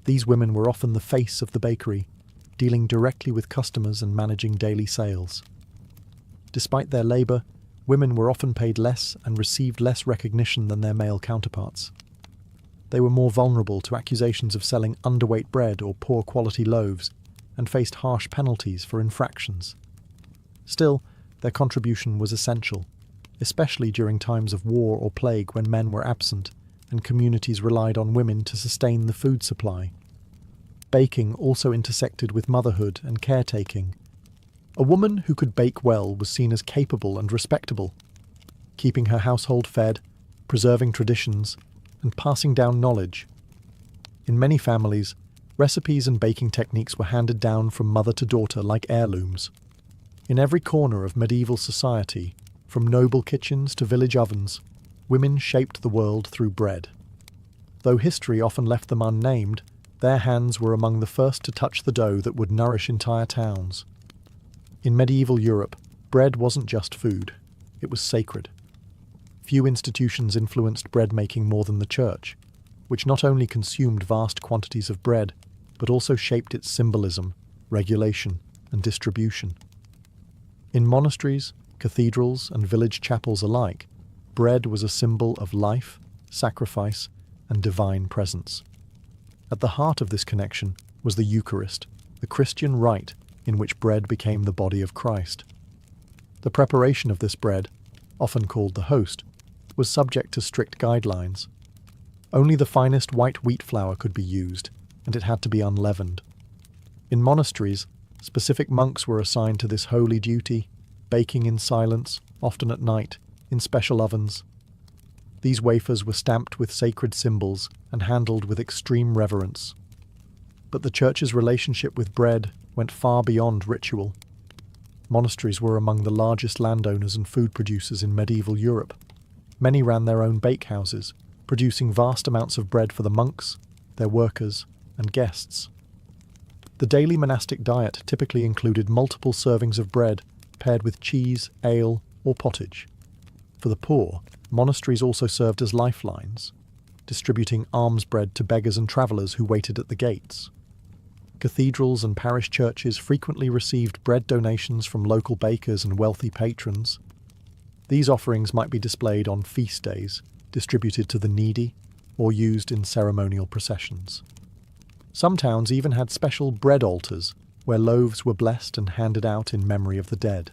These women were often the face of the bakery, dealing directly with customers and managing daily sales. Despite their labour, women were often paid less and received less recognition than their male counterparts. They were more vulnerable to accusations of selling underweight bread or poor quality loaves, and faced harsh penalties for infractions. Still, their contribution was essential, especially during times of war or plague when men were absent and communities relied on women to sustain the food supply. Baking also intersected with motherhood and caretaking. A woman who could bake well was seen as capable and respectable, keeping her household fed, preserving traditions, and passing down knowledge. In many families, recipes and baking techniques were handed down from mother to daughter like heirlooms. In every corner of medieval society, from noble kitchens to village ovens, women shaped the world through bread. Though history often left them unnamed, their hands were among the first to touch the dough that would nourish entire towns. In medieval Europe, bread wasn't just food, it was sacred. Few institutions influenced bread making more than the church, which not only consumed vast quantities of bread, but also shaped its symbolism, regulation, and distribution. In monasteries, cathedrals, and village chapels alike, bread was a symbol of life, sacrifice, and divine presence. At the heart of this connection was the Eucharist, the Christian rite in which bread became the body of Christ. The preparation of this bread, often called the host, was subject to strict guidelines. Only the finest white wheat flour could be used, and it had to be unleavened. In monasteries, specific monks were assigned to this holy duty, baking in silence, often at night, in special ovens. These wafers were stamped with sacred symbols and handled with extreme reverence. But the Church's relationship with bread went far beyond ritual. Monasteries were among the largest landowners and food producers in medieval Europe. Many ran their own bakehouses, producing vast amounts of bread for the monks, their workers, and guests. The daily monastic diet typically included multiple servings of bread, paired with cheese, ale, or pottage. For the poor, monasteries also served as lifelines, distributing alms bread to beggars and travellers who waited at the gates. Cathedrals and parish churches frequently received bread donations from local bakers and wealthy patrons. These offerings might be displayed on feast days, distributed to the needy, or used in ceremonial processions. Some towns even had special bread altars, where loaves were blessed and handed out in memory of the dead.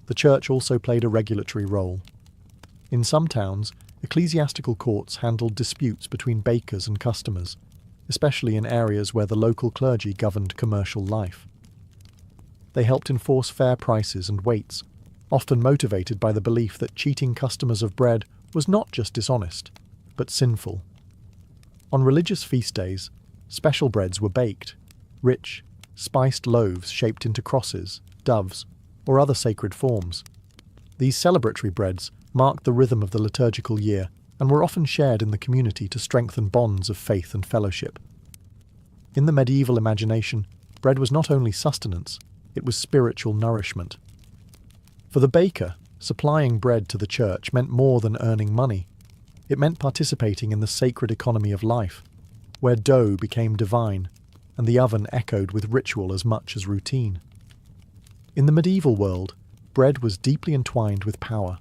The church also played a regulatory role. In some towns, ecclesiastical courts handled disputes between bakers and customers, especially in areas where the local clergy governed commercial life. They helped enforce fair prices and weights, often motivated by the belief that cheating customers of bread was not just dishonest, but sinful. On religious feast days, special breads were baked, rich, spiced loaves shaped into crosses, doves, or other sacred forms. These celebratory breads marked the rhythm of the liturgical year and were often shared in the community to strengthen bonds of faith and fellowship. In the medieval imagination, bread was not only sustenance, it was spiritual nourishment. For the baker, supplying bread to the church meant more than earning money. It meant participating in the sacred economy of life, where dough became divine, and the oven echoed with ritual as much as routine. In the medieval world, bread was deeply entwined with power.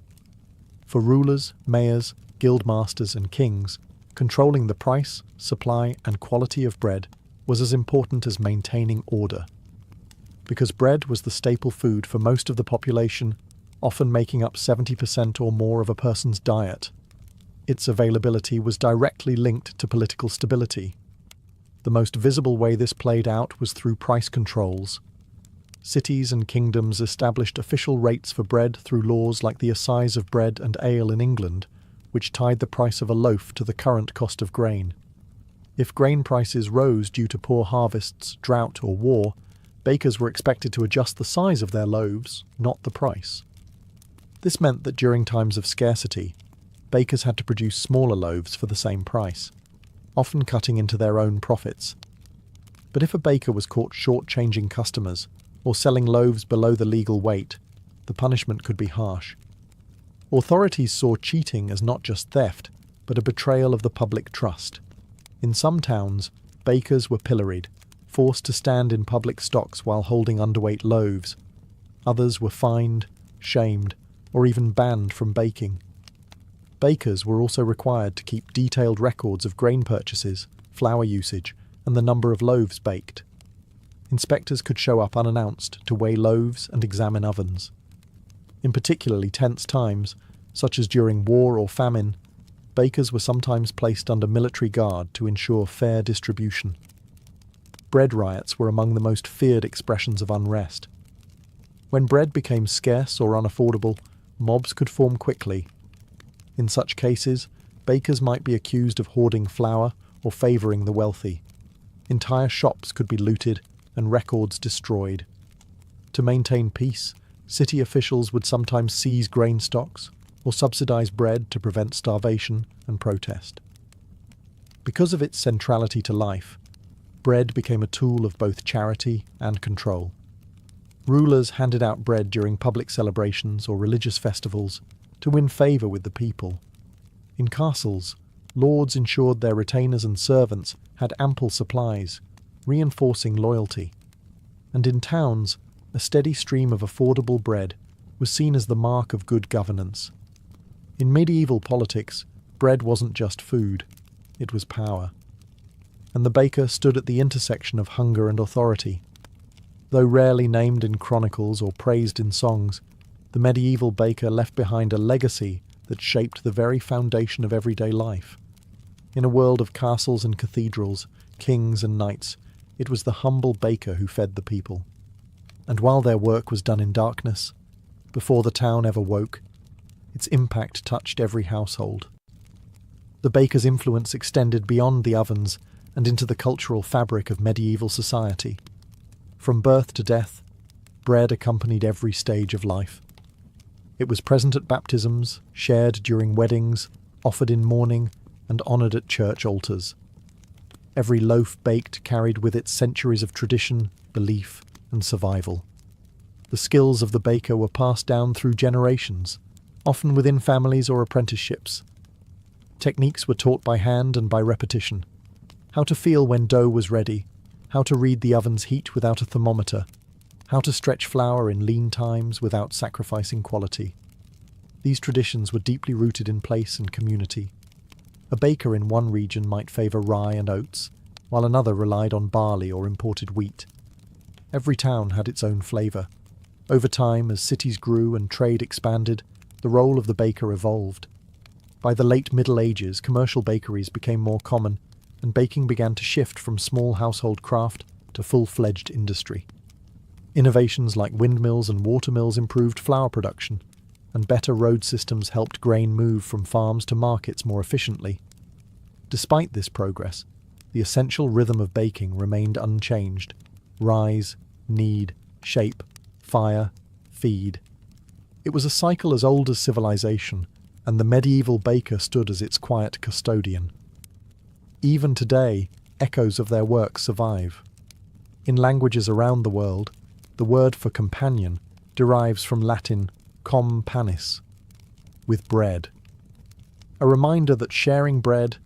For rulers, mayors, guildmasters, and kings, controlling the price, supply, and quality of bread was as important as maintaining order. Because bread was the staple food for most of the population, often making up 70% or more of a person's diet, its availability was directly linked to political stability. The most visible way this played out was through price controls. Cities and kingdoms established official rates for bread through laws like the assize of bread and ale in England, which tied the price of a loaf to the current cost of grain. If grain prices rose due to poor harvests, drought, or war, bakers were expected to adjust the size of their loaves, not the price. This meant that during times of scarcity, bakers had to produce smaller loaves for the same price, often cutting into their own profits. But if a baker was caught short-changing customers or selling loaves below the legal weight, the punishment could be harsh. Authorities saw cheating as not just theft, but a betrayal of the public trust. In some towns, bakers were pilloried, forced to stand in public stocks while holding underweight loaves. Others were fined, shamed, or even banned from baking. Bakers were also required to keep detailed records of grain purchases, flour usage, and the number of loaves baked. Inspectors could show up unannounced to weigh loaves and examine ovens. In particularly tense times, such as during war or famine, bakers were sometimes placed under military guard to ensure fair distribution. Bread riots were among the most feared expressions of unrest. When bread became scarce or unaffordable, mobs could form quickly. In such cases, bakers might be accused of hoarding flour or favouring the wealthy. Entire shops could be looted and records destroyed. To maintain peace, city officials would sometimes seize grain stocks or subsidise bread to prevent starvation and protest. Because of its centrality to life, bread became a tool of both charity and control. Rulers handed out bread during public celebrations or religious festivals to win favour with the people. In castles, lords ensured their retainers and servants had ample supplies, reinforcing loyalty. And in towns, a steady stream of affordable bread was seen as the mark of good governance. In medieval politics, bread wasn't just food, it was power. And the baker stood at the intersection of hunger and authority. Though rarely named in chronicles or praised in songs, the medieval baker left behind a legacy that shaped the very foundation of everyday life. In a world of castles and cathedrals, kings and knights, it was the humble baker who fed the people. And while their work was done in darkness, before the town ever woke, its impact touched every household. The baker's influence extended beyond the ovens and into the cultural fabric of medieval society. From birth to death, bread accompanied every stage of life. It was present at baptisms, shared during weddings, offered in mourning, and honoured at church altars. Every loaf baked carried with it centuries of tradition, belief, and survival. The skills of the baker were passed down through generations, often within families or apprenticeships. Techniques were taught by hand and by repetition. How to feel when dough was ready, how to read the oven's heat without a thermometer, how to stretch flour in lean times without sacrificing quality. These traditions were deeply rooted in place and community. A baker in one region might favour rye and oats, while another relied on barley or imported wheat. Every town had its own flavour. Over time, as cities grew and trade expanded, the role of the baker evolved. By the late Middle Ages, commercial bakeries became more common, and baking began to shift from small household craft to full-fledged industry. Innovations like windmills and watermills improved flour production, and better road systems helped grain move from farms to markets more efficiently. Despite this progress, the essential rhythm of baking remained unchanged: rise, knead, shape, fire, feed. It was a cycle as old as civilization, and the medieval baker stood as its quiet custodian. Even today, echoes of their work survive. In languages around the world, the word for companion derives from Latin com panis, with bread. A reminder that sharing bread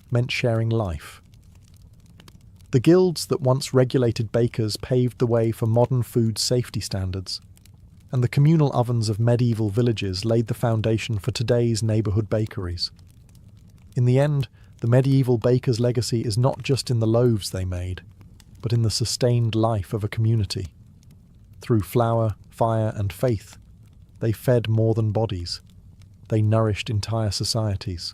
meant sharing life. The guilds that once regulated bakers paved the way for modern food safety standards, and the communal ovens of medieval villages laid the foundation for today's neighbourhood bakeries. In the end, the medieval baker's legacy is not just in the loaves they made, but in the sustained life of a community. Through flour, fire, and faith, they fed more than bodies. They nourished entire societies.